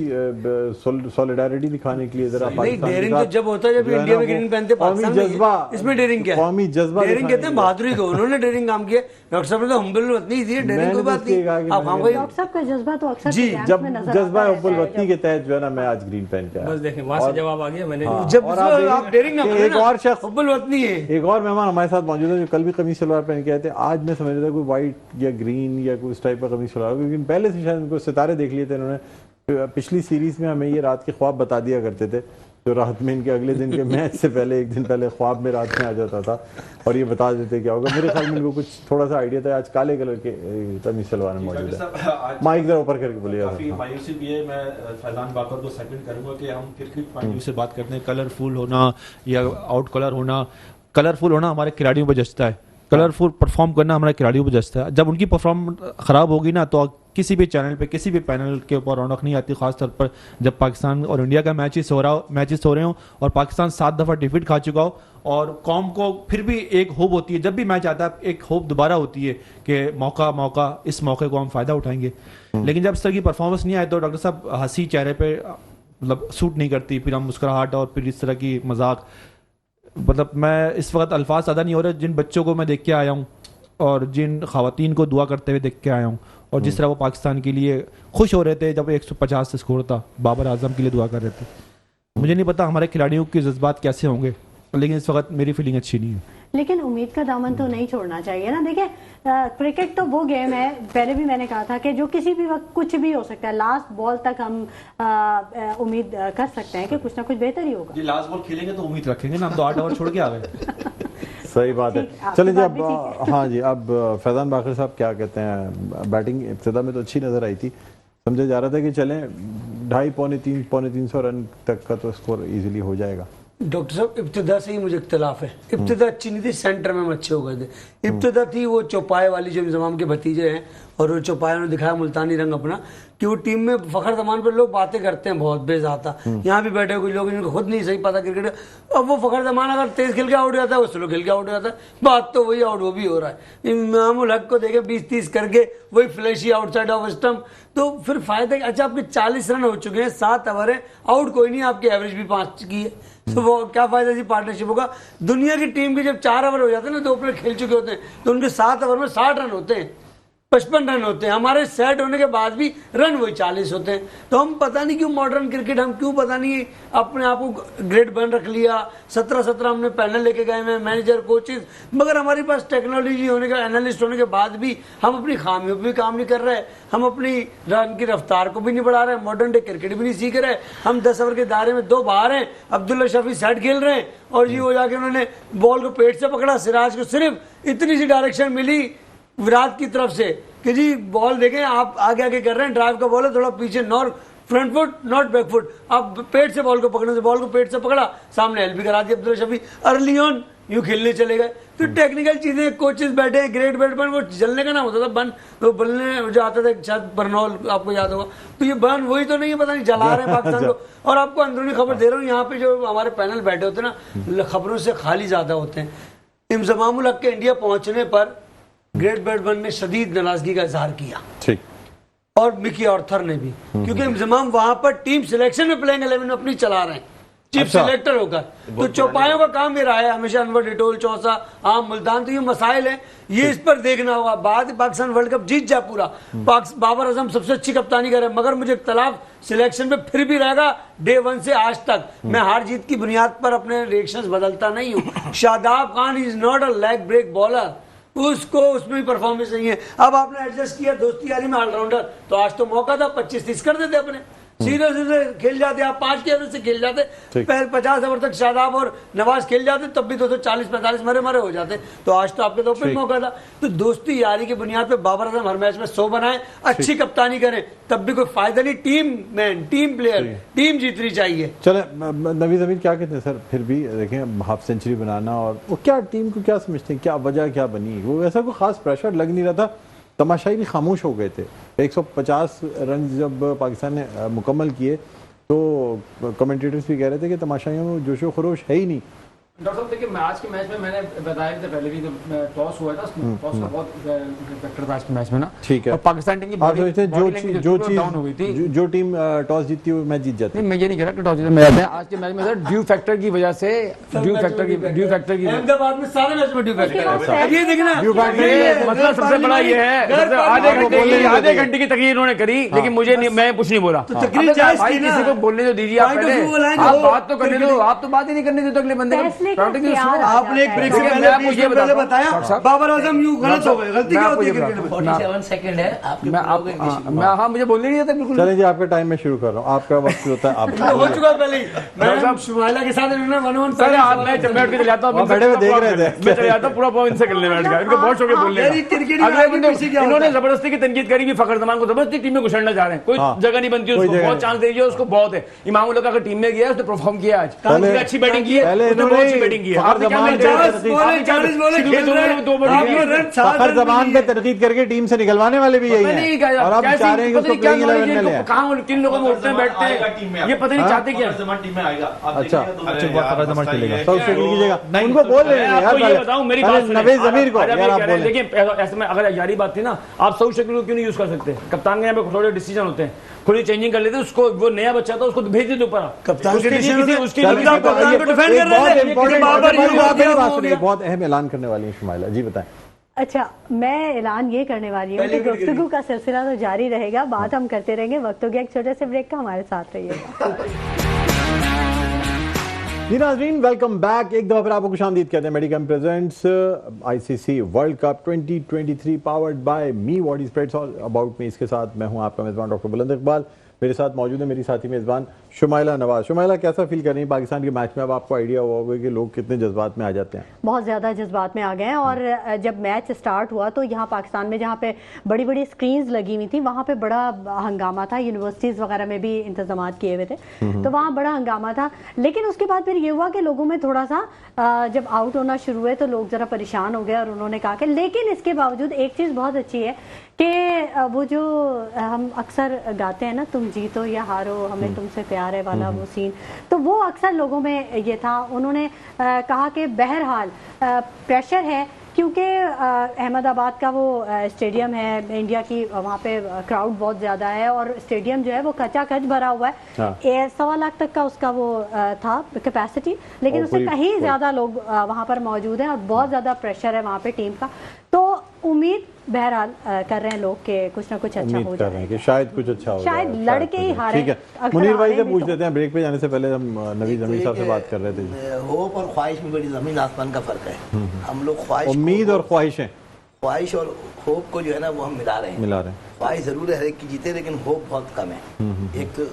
S6: सॉलिडारिटी दिखाने के लिए जरा पाकिस्तान
S7: डेयरिंग तो जब होता है जब इंडिया में ग्रीन पहनते पाकिस्तान में,
S6: जज्बा,
S7: इसमें डेयरिंग क्या है?
S6: कौमी जज्बा
S7: डेयरिंग कहते हैं बहादुरी को। उन्होंने डेयरिंग काम किया। डॉक्टर साहब ने तो हम्बुल वतनी थी, डेयरिंग कोई बात नहीं। आप हम
S1: डॉक्टर साहब का जज्बा तो अक्सर
S7: जी,
S6: जब जज्बा हुब्बुल वतनी के तहत जो है ना, मैं आज ग्रीन पहन के आया।
S9: बस देखें वहां से जवाब आ गया। मैंने
S7: जब आप डेयरिंग ना
S6: एक और शख्स,
S7: हम्बुल वतनी है।
S6: एक और मेहमान हमारे साथ मौजूद है जो कल भी कमीज सलवार पहन के आए थे। आज मैं समझ रहा था कोई व्हाइट या ग्रीन या कोई इस टाइप का कमीज सलवार, लेकिन पहले से शायद उनको सितारे देख लिए थे इन्होंने। पिछली सीरीज में हमें ये रात के ख्वाब बता दिया करते थे, जो रात में इनके अगले दिन के मैच से पहले एक दिन पहले ख्वाब में रात में आ जाता था और ये बता देते क्या होगा। मेरे ख्याल में इनको कुछ थोड़ा सा आइडिया था। आज काले कलर के कमीज सलवार में मौजूद है। माइक जरा ऊपर करके बोलिए।
S4: काफी मायूसी भी है। मैं फैजान बाकर को सेकंड करूंगा कि हम क्रिकेट पॉइंट व्यू से बात करते हैं। कलरफुल होना या आउट कलर होना, कलरफुल होना हमारे खिलाड़ियों पर जचता है, कलरफुल परफॉर्म करना हमारे खिलाड़ियों पर जचता है। जब उनकी परफॉर्मेंस ख़राब होगी ना, तो किसी भी चैनल पे किसी भी पैनल के ऊपर रौनक नहीं आती, खासतौर पर जब पाकिस्तान और इंडिया का मैचेस हो रहे हो और पाकिस्तान 7 दफ़ा डिफीट खा चुका हो और कौम को फिर भी एक होप होती है। जब भी मैच आता है एक होप दोबारा होती है कि मौका इस मौके को हम फ़ायदा उठाएंगे। लेकिन जब इस तरह की परफॉर्मेंस नहीं आए तो डॉक्टर साहब हंसी चेहरे पर मतलब सूट नहीं करती, फिर हम मुस्कुराहट और फिर इस तरह की मजाक, मतलब मैं इस वक्त अल्फाज ज़्यादा नहीं हो रहे। जिन बच्चों को मैं देख के आया हूँ और जिन ख़वातीन को दुआ करते हुए देख के आया हूँ और जिस तरह वो पाकिस्तान के लिए खुश हो रहे थे जब 150 से स्कोर था, बाबर आजम के लिए दुआ कर रहे थे। मुझे नहीं पता हमारे खिलाड़ियों के जज्बात कैसे होंगे, लेकिन इस वक्त मेरी फीलिंग अच्छी नहीं है।
S1: लेकिन उम्मीद का दामन तो नहीं छोड़ना चाहिए ना। देखिए क्रिकेट तो वो गेम है, पहले भी मैंने कहा था कि जो किसी भी वक्त कुछ भी हो सकता है। लास्ट बॉल तक हम उम्मीद कर सकते हैं कि कुछ ना कुछ बेहतर ही होगा।
S4: जी, लास्ट बॉल खेलेंगे तो उम्मीद रखेंगे ना, हम तो 8 ओवर छोड़ के आ गए।
S6: सही बात है। चलिए जी, अब हाँ जी, अब फैजान बाकर साहब क्या कहते हैं। बैटिंग इब्तिदा में तो अच्छी नजर आई थी, समझा जा रहा था कि चलें 250 पौने 300 रन तक का तो स्कोर इजीली हो जाएगा।
S7: डॉक्टर साहब इब्तिदा से ही मुझे इख्तिलाफ है। इब्तिदा अच्छी नहीं थी, सेंटर में हम अच्छे हो गए थे। इब्तिदा थी वो चौपाए वाली जो इंजमाम के भतीजे हैं और वो चौपाए ने दिखाया मुल्तानी रंग अपना कि वो टीम में फखर जमान पर लोग बातें करते हैं बहुत बेजाता। यहाँ भी बैठे कुछ लोग इनको खुद नहीं सही पता क्रिकेट। अब वो फखर जमान अगर तेज खेल के आउट हो जाता है, वो स्लो खेल के आउट हो जाता है, बात तो वही आउट वो भी हो रहा है। इमामुल हक को देखे 20-30 करके वही फ्लैशी आउटसाइड ऑफ स्टंप, तो फिर फायदा। अच्छा, आपके 40 रन हो चुके हैं, 7 ओवर है, आउट कोई नहीं, आपकी एवरेज भी 5 की है, तो वो क्या फायदा जी पार्टनरशिप होगा। दुनिया की टीम के जब 4 ओवर हो जाते हैं ना, 2 प्लेयर खेल चुके होते हैं, तो उनके 7 ओवर में 60 रन होते हैं, 55 रन होते हैं। हमारे सेट होने के बाद भी रन वही 40 होते हैं। तो हम पता नहीं क्यों मॉडर्न क्रिकेट, हम क्यों पता नहीं अपने आप को ग्रेड बन रख लिया। 17 हमने पैनल लेके गए हैं, मैनेजर कोचेज, मगर हमारे पास टेक्नोलॉजी होने का, एनालिस्ट होने के बाद भी हम अपनी खामियों पर भी काम नहीं कर रहे। हम अपनी रन की रफ्तार को भी नहीं बढ़ा रहे, मॉडर्न डे क्रिकेट भी नहीं सीख रहे। हम 10 ओवर के दायरे में 2 बाहर हैं, अब्दुल्ला शफी सेट खेल रहे हैं और ये हो जाके उन्होंने बॉल को पेट से पकड़ा। सिराज को सिर्फ इतनी सी डायरेक्शन मिली विराट की तरफ से कि जी बॉल देखें आप आगे आगे कर रहे हैं, ड्राइव का बॉल है, थोड़ा पीछे not front foot not back foot, आप पेट से बॉल को पकड़ने से बॉल को पेट से पकड़ा, सामने एलबी करा दी अब्दुल्ला शफी, अर्ली ऑन यूं खेलने चले गए। तो टेक्निकल चीजें, कोचेस बैठे हैं, ग्रेट बैट्समैन, वो जलने का ना होता था बन, तो बल्ले जो आता था शायद बर्नौल, आपको याद होगा, तो ये बन वही तो नहीं है, पता नहीं जला रहे हैं पाकिस्तान को। और आपको अंदरूनी खबर दे रहा हूँ, यहाँ पे जो हमारे पैनल बैठे होते हैं ना, खबरों से खाली ज्यादा होते हैं। इंजमामुल हक के इंडिया पहुंचने पर ग्रेट बैट्समैन ने शदीद नाराजगी का इजहार किया।
S6: ठीक।
S7: और मिकी ऑर्थर ने भी, क्योंकि इंजमाम वहां पर टीम सिलेक्शन में प्लेइंग 11 में अपनी चला रहे हैं चीफ सिलेक्टर होकर। तो चौपाइयों का काम भी रहा है हमेशा, अनवर डिटोल, चौसा, आम, मुल्तान, तो ये मसाइल हैं, ये इस पर देखना होगा। बाद पाकिस्तान वर्ल्ड कप जीत जाए पूरा, बाबर आजम सबसे अच्छी कप्तानी करे, मगर मुझे इख्तलाफ सिलेक्शन में फिर भी रहेगा डे 1 से आज तक। मैं हार जीत की बुनियाद पर अपने रिएक्शंस बदलता नहीं हूँ। Shadab Khan is not a leg break bowler, उसको उसमें भी परफॉर्मेंस नहीं है। अब आपने एडजस्ट किया दोस्ती यारी में ऑलराउंडर, तो आज तो मौका था 25-30 कर देते अपने, सीधे सीधे खेल जाते, आप 5 के एवरेज से खेल जाते, पहले 50 ओवर तक शादाब और नवाज खेल जाते, तब भी 240-45 मरे हो जाते। तो आज तो आपके तो फिर मौका था। तो दोस्ती यारी की बुनियाद पे बाबर आजम हर मैच में 100 बनाए, अच्छी कप्तानी करें, तब भी कोई फायदा नहीं। Team man, team player, team जीतनी चाहिए।
S6: चले नवी जमीन क्या कहते हैं सर, फिर भी देखें हाफ सेंचुरी बनाना, और वो क्या टीम को क्या समझते हैं, क्या वजह क्या बनी, वो ऐसा कोई खास प्रेशर लग नहीं रहा था, तमाशाई भी खामोश हो गए थे। 150 रन जब पाकिस्तान ने मुकम्मल किए तो कमेंटेटर्स भी कह रहे थे कि तमाशाइयों में जोशो खरोश है ही नहीं।
S5: डॉक्टर साहब देखिए, आज के मैच में मैंने बताया था पहले भी, टॉस हुआ था, टॉस का बहुत फैक्टर था आज के मैच में ना।
S6: ठीक है,
S5: और पाकिस्तान टीम की
S6: जो टीम टॉस जीतती है वो मैच जीत जाती है।
S5: मैं ये नहीं कह रहा कि टॉस जीता मैच, आज के मैच में सर ड्यू फैक्टर की वजह से, ड्यू फैक्टर की
S7: अहमदाबाद में सारे मैच में ड्यू फैक्टर, ये देखना
S5: मतलब सबसे बड़ा ये है, आधे घंटे की तकरीर उन्होंने करी, लेकिन मुझे मैं कुछ नहीं बोला। किसी को बोलने तो दीजिए, आप पहले आप बात तो करने दो, आप तो बात ही नहीं करने देते अगले बंदे को।
S7: आपने एक ब्रेक से पहले बताया बाबर आजम यूं गलत हो गए, गलती क्या होती है क्रिकेट में?
S8: 47 सेकंड है
S5: मैं, हाँ मुझे बोलने नहीं देता बिल्कुल।
S6: चलिए जी, आपका टाइम में शुरू कर रहा हूँ, आपका वक्त होता है, आप
S7: हो चुका पहले ही। मैं शुमाइला के साथ 1-1
S5: सर आप मैं बैठ के चले जाता हूं,
S6: बैठे हुए देख रहे थे,
S5: मैं चले जाता हूं पूरा पाव इनसे खेलने बैठ गया, इनको बहुत शौक है बोलने का। अगले बंदे इन्होंने जबरदस्ती की तनकीद करी भी, फखर जमान को जबरदस्ती टीम में घुसड़ना चाह रहे हैं, कोई जगह नहीं बनती उसको, बहुत चांस दे दिया उसको, बहुत है। इमाम उल हक अगर टीम में गया उसने परफॉर्म किया, आज अच्छी बैटिंग की है, उसने बहुत अच्छी बैटिंग की है।
S6: फखर जमान पे तनकीद करके टीम से निकलवाने वाले भी यही हैं, और अब चाह रहे हैं कि उसको प्लेइंग 11 में ले आए।
S5: कहां किन लोगों में उठते बैठते हैं, ये पता नहीं चाहते क्या।
S2: टीम में आएगा।
S6: अच्छा, फखर जमान खेलेगा, सब शक्ल कीजिएगा, उनको बोल रहे हैं यार,
S5: ये बताऊं मेरी बात
S6: नवीद जमीर को यार आप बोलें।
S5: देखिए ऐसे में अगर यारी बात थी ना, आप सऊद शकील को क्यों नहीं यूज कर सकते? कप्तान के यहाँ पे थोड़े डिसीजन होते हैं, थोड़ी चेंजिंग कर लेते, उसको वो नया बच्चा था उसको भेज देते ऊपर,
S6: बहुत अहम ऐलान करने वाली है शुमाइला जी, बताएं।
S1: अच्छा, मैं ऐलान ये करने वाली हूँ कि गुफ्तगू का सिलसिला तो जारी रहेगा, बात हम करते रहेंगे। वक्त हो गया एक छोटे से ब्रेक का, हमारे साथ रहिएगा।
S6: जी नाज़रीन, वेलकम बैक। एक दफा फिर आपको खुशामदीद कहते हैं। Medicom presents ICC World Cup 2023 powered by me what is spreads all about me. इसके साथ मैं हूं आपका मेज़बान डॉक्टर बुलंद इकबाल, मेरे साथ मौजूद है मेरी साथी मेज़बान शुमाइला नवाज। शुमाइला, कैसा फील कर रही है पाकिस्तान के मैच में? अब आपको आइडिया हुआ होगा कि लोग कितने जज्बात में आ जाते हैं।
S1: बहुत ज़्यादा जज्बात में आ गए हैं, और जब मैच स्टार्ट हुआ तो यहाँ पाकिस्तान में जहाँ पे बड़ी बड़ी स्क्रीन्स लगी हुई थी वहाँ पे बड़ा हंगामा था, यूनिवर्सिटीज़ वगैरह में भी इंतजाम किए हुए थे, तो वहाँ बड़ा हंगामा था। लेकिन उसके बाद फिर ये हुआ कि लोगों में थोड़ा सा जब आउट होना शुरू हुए तो लोग ज़रा परेशान हो गए, और उन्होंने कहा कि लेकिन इसके बावजूद एक चीज़ बहुत अच्छी है कि वो जो हम अक्सर गाते हैं ना, तुम जीतो या हारो हमें तुमसे प्यार है वाला वो सीन, तो वो अक्सर लोगों में ये था। उन्होंने कहा कि बहरहाल प्रेशर है, क्योंकि अहमदाबाद का वो स्टेडियम है इंडिया की, वहाँ पे क्राउड बहुत ज़्यादा है, और स्टेडियम जो है वो खचाखच भरा हुआ है। 1.25 लाख तक का उसका वो था कैपेसिटी, लेकिन उससे कहीं ज़्यादा लोग वहाँ पर मौजूद हैं, और बहुत ज़्यादा प्रेशर है वहाँ पे टीम का। तो उम्मीद बहरहाल कर रहे हैं लोग कि कुछ ना कुछ अच्छा हो
S6: कर रहे हैं कि शायद कुछ अच्छा हो,
S1: शायद लड़के ही हारे।
S6: ठीक है, मुनीर भाई से पूछ लेते हैं। ब्रेक पे जाने से पहले हम नवीद जमीर साहब से बात कर रहे थे।
S8: होप और ख्वाहिश में बड़ी जमीन आसमान का फर्क है। हम लोग ख्वाहिश,
S6: उम्मीद और ख्वाहिशें,
S8: ख्वाहिश और होप को जो है ना वो हम मिला रहे हैं। ख्वाहिश जरूर है कि जीते, लेकिन होप बहुत कम है। एक तो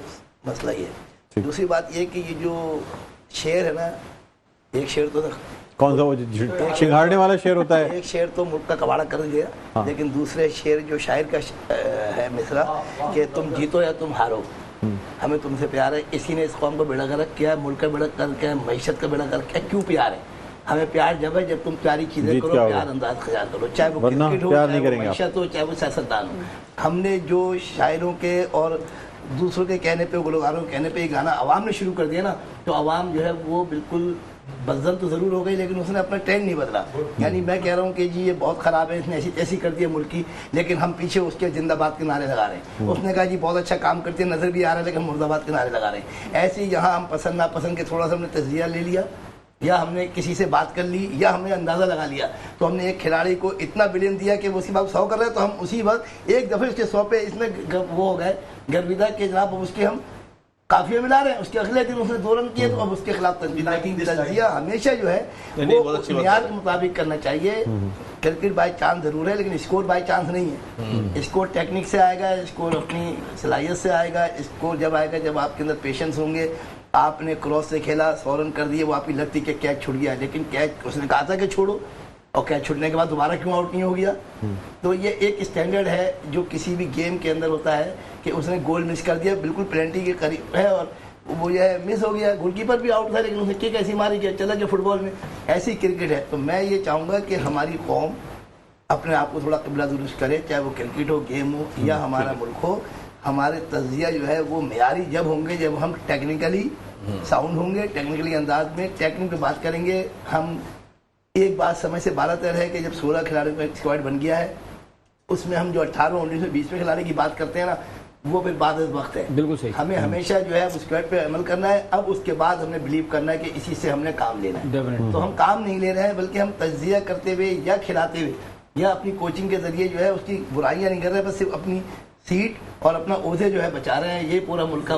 S8: मसला ये है। दूसरी बात ये कि ये जो शेर है ना, एक शेर तो
S6: कौन सा वो शिंगारने वाला शेर होता है,
S8: एक शेर तो मुल्क का कबाड़ा कर दिया। हाँ। लेकिन दूसरे शेर जो शायर का है मिसरा कि तुम जीतो या तुम हारो हमें तुमसे प्यार है। इसी ने इस कौम को बेड़ा गर्क किया, मुल्क का बेड़ा गर्क किया, मईशत का बेड़ा गर्क किया। क्यों प्यार है? हमें प्यार जब है जब तुम प्यारी चीजें करो, प्यार अंदाज ख्याल करो, चाहे वो क्रिकेट हो, चाहे वो मईशत हो, चाहे वो सियासतदान हो। हमने जो शायरों के और दूसरों के कहने पे, गुलकारों के कहने पे ये गाना आवाम ने शुरू कर दिया ना, तो आवाम जो है वो बिल्कुल बदल तो जरूर हो गई, लेकिन उसने अपना ट्रेंड नहीं बदला। यानी मैं कह रहा हूँ कि जी ये बहुत खराब है, इसने ऐसी ऐसी कर दी है मुल्क की, लेकिन हम पीछे उसके जिंदाबाद के नारे लगा रहे हैं। उसने कहा जी बहुत अच्छा काम करते हैं, नजर भी आ रहा है, लेकिन मुर्दाबाद के नारे लगा रहे हैं। ऐसे ही यहाँ हम पसंद नापसंद के थोड़ा सा हमने तजिया ले लिया, या हमने किसी से बात कर ली, या हमने अंदाज़ा लगा लिया, तो हमने एक खिलाड़ी को इतना बिलियन दिया कि वो उसी वक्त 100 कर रहे हैं, तो हम उसी वक्त एक दफ़े उसके 100 पे इसमें वो हो गए गर्विदा के जनाब, उसके हम काफिया मिला रहे हैं। उसके अगले दिन उसने 2 रन किए, तो अब उसके खिलाफ तंजीया हमेशा जो है वो बुनियाद के मुताबिक करना चाहिए। क्रिकेट बाई चांस जरूर है, लेकिन स्कोर बाई चांस नहीं है। स्कोर टेक्निक से आएगा, स्कोर अपनी सलाहियत से आएगा। स्कोर जब आएगा जब आपके अंदर पेशेंस होंगे। आपने क्रॉस से खेला, 100 रन कर दिए, वो आपकी लगती कि कैच छूट गया, लेकिन कैच उसने कहा था कि छोड़ो, और कैच छूटने के बाद दोबारा क्यों आउट नहीं हो गया। तो ये एक स्टैंडर्ड है जो किसी भी गेम के अंदर होता है कि उसने गोल मिस कर दिया, बिल्कुल पेनल्टी के करीब है और वो ये मिस हो गया। गोलकीपर भी आउट था, लेकिन उसने किक ऐसी मारी कि चला गया फुटबॉल में। ऐसी क्रिकेट है। तो मैं ये चाहूँगा कि हमारी कौम अपने आप को थोड़ा क़िबला दुरुस्त करे, चाहे वो क्रिकेट हो, गेम हो या हमारा मुल्क हो। हमारे तजिया जो है वो मेयारी जब होंगे जब हम टेक्निकली साउंड होंगे, टेक्निकली अंदाज में टेक्निक पे बात करेंगे। हम एक बात समय से 12 तय है कि जब 16 खिलाड़ियों का स्क्वाड बन गया है, उसमें हम जो 18, 19, 20 खिलाड़ी की बात करते हैं ना, वो फिर बाद वक्त है।
S5: बिल्कुल सही।
S8: हमें हमेशा जो है उस स्क्वाड पे अमल करना है। अब उसके बाद हमने बिलीव करना है कि इसी से हमने काम लेना है। तो हम काम नहीं ले रहे हैं, बल्कि हम तज्जिया करते हुए या खिलाते हुए या अपनी कोचिंग के जरिए जो है उसकी बुराइयां नहीं कर रहे, बस सिर्फ अपनी सीट और अपना ओहदे जो है बचा रहे हैं। ये पूरा मुल्क का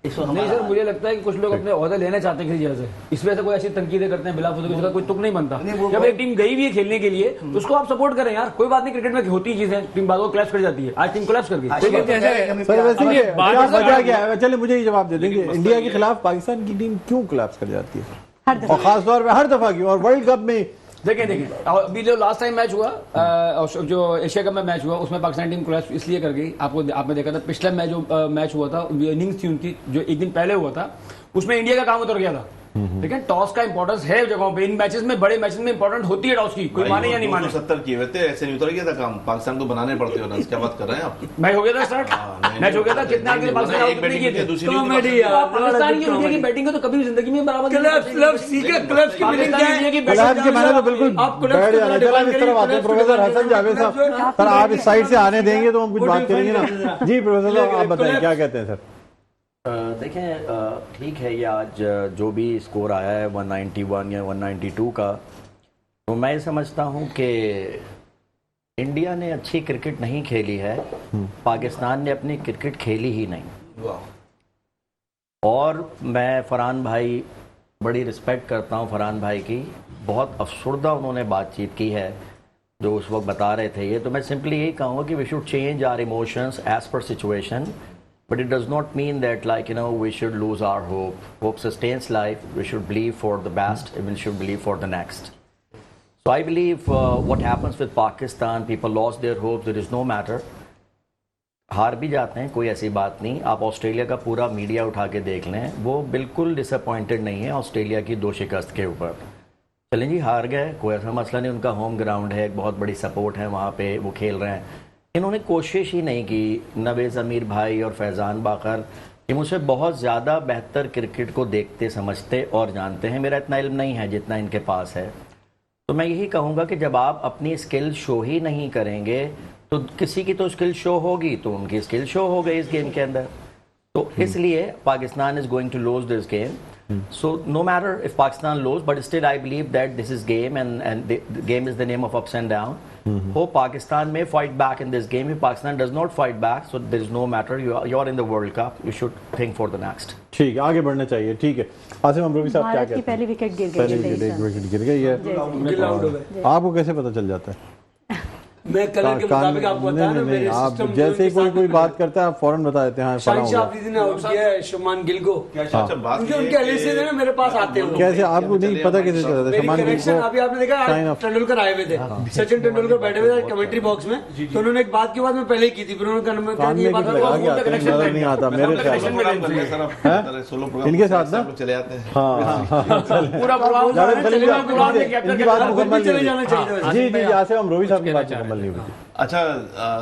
S5: नहीं सर, मुझे लगता है कि कुछ लोग अपने ओहदे लेना चाहते हैं किसी जगह से, इस वजह से कोई ऐसी तनकीदें करते हैं बिला फुजूल, किसी का कोई तुक नहीं बनता। जब एक टीम गई भी है खेलने के लिए तो उसको आप सपोर्ट करें यार, कोई बात नहीं, क्रिकेट में होती चीजें, टीम बाद में क्लैश कर जाती है। आज टीम क्लैश कर गई।
S6: सर वैसे ये वजह क्या है? चलिए मुझे ये जवाब दे देंगे, इंडिया के खिलाफ पाकिस्तान की टीम क्यों कोलैप्स कर जाती है, और खासतौर पर हर दफा क्यों, और वर्ल्ड कप में
S5: देखिए अभी जो लास्ट टाइम मैच हुआ, जो एशिया कप में मैच हुआ, उसमें पाकिस्तान टीम कोलैप्स इसलिए कर गई। आपने देखा था पिछला मैच जो मैच हुआ था, इनिंग्स थी उनकी जो एक दिन पहले हुआ था, उसमें इंडिया का काम उतर गया था। लेकिन टॉस का इंपॉर्टेंस है जगहों पे, इन मैचेस में, बड़े मैचेस में इंपॉर्टेंट होती है टॉस की, कोई माने या नहीं माने।
S2: 70 किए हुए थे, ऐसे नहीं उतर गया था काम, पाकिस्तान को बनाने पड़ते हो। क्या बात कर रहे हैं आप?
S5: मैच हो गया था स्टार्ट, मैच हो गया था, कितने आगे पाकिस्तान आउट नहीं किए थे। पाकिस्तान की इंडिया की बैटिंग को तो कभी जिंदगी में बराबर
S6: क्लब्स की मीटिंग क्या है कि क्लब्स के मैंने तो बिल्कुल बैठ जाना। चला इस तरफ आते हैं प्रोफेसर हसन जावेद साहब, सर आप इस साइड से आने देंगे तो हम कुछ बात करेंगे ना। जी प्रोफेसर साहब आप बताएं क्या कहते हैं सर?
S3: देखें ठीक है, ये आज जो भी स्कोर आया है 191 या 192 का, तो मैं समझता हूँ कि इंडिया ने अच्छी क्रिकेट नहीं खेली है, पाकिस्तान ने अपनी क्रिकेट खेली ही नहीं। और मैं फरहान भाई, बड़ी रिस्पेक्ट करता हूँ फरहान भाई की, बहुत अफसरदा उन्होंने बातचीत की है जो उस वक्त बता रहे थे ये। तो मैं सिंपली यही कहूँगा कि we should change our emotions as per situation, but it does not mean that, like, you know, we should lose our hope. Hope sustains life. We should believe for the best and we should believe for the next. So I believe what happens with Pakistan, people lost their hopes, there is no matter. हार भी जाते हैं, कोई ऐसी बात नहीं। आप Australia का पूरा मीडिया उठा के देख लें, वो बिल्कुल डिसअपॉइंटेड नहीं है ऑस्ट्रेलिया की 2 शिकस्त के ऊपर। चलें जी, हार गए, कोई ऐसा मसला नहीं, उनका होम ग्राउंड है, एक बहुत बड़ी सपोर्ट है वहाँ पे, वो खेल रहे हैं। इन्होंने कोशिश ही नहीं की, नवेज़ अमीर भाई और फैज़ान बाकर, ये मुझसे बहुत ज़्यादा बेहतर क्रिकेट को देखते, समझते और जानते हैं। मेरा इतना इल्म नहीं है जितना इनके पास है। तो मैं यही कहूँगा कि जब आप अपनी स्किल शो ही नहीं करेंगे तो किसी की तो स्किल शो होगी, तो उनकी स्किल शो हो गई इस गेम के अंदर। तो इसलिए Pakistan is going to lose this game. So no matter if Pakistan lose, but still I believe that this is game and the game is the name of ups and down. Hope Pakistan may fight back in this game. If Pakistan does not fight back, so there is no matter. You are in the World Cup. You should think for the next.
S6: ठीक है, आगे बढ़ना चाहिए। ठीक है, आसिम अमरोही साहब क्या कहते हैं?
S1: पहली विकेट गिर गई,
S6: पहली विकेट गिर गई है, आपको कैसे पता चल जाता है?
S7: मैं कलर के मुताबिक आपको बताया ना, मेरे
S6: आप
S7: सिस्टम
S6: जैसे ही कोई बात करता है आप फौरन बता देते हैं।
S7: शाहिद आफरीदी ने आउट किया है शुमान गिल को। उनके एलिसिस है मेरे पास आते हैं।
S6: कैसे आपको नहीं पता कैसे चला था? शुमान गिल को
S7: अभी आपने देखा तेंदुलकर आए हुए थे, सचिन तेंदुलकर बैठे हुए थे कमेंट्री बॉक्स में, तो उन्होंने एक बात की बात मैं पहले ही की थी, फिर उन्होंने
S6: नजर नहीं आता मेरे इनके साथ ना
S2: चले जाते हैं।
S6: जी जी, आसिम अमरोही साहब की बात मुकम्मल नहीं हुई।
S2: अच्छा,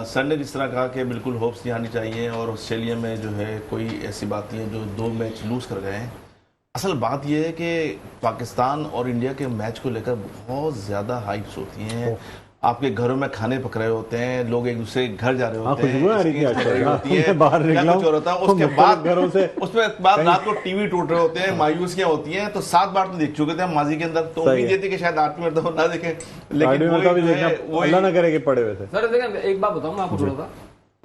S2: सर ने जिस तरह कहा कि बिल्कुल होप्स नहीं आनी चाहिए और ऑस्ट्रेलिया में जो है कोई ऐसी बात नहीं है, जो 2 मैच लूज कर गए हैं। असल बात यह है कि पाकिस्तान और इंडिया के मैच को लेकर बहुत ज्यादा हाइप्स होती हैं। आपके घरों में खाने पक रहे होते हैं, लोग एक दूसरे के घर जा रहे होते हैं,
S6: बाहर
S2: कुछ होता है, उसके बाद घरों से उसमें बाद रात को टीवी टूट रहे होते हैं, मायूसियां होती हैं। तो 7 बार तो देख चुके थे हम माजी के अंदर, तो उम्मीद ये थी कि शायद 8वीं मरतबा ना देखें, लेकिन
S6: वो अल्लाह ना करे कि पड़े हुए थे।
S5: सर देखिए एक बात बताऊं मैं आपको थोड़ा सा,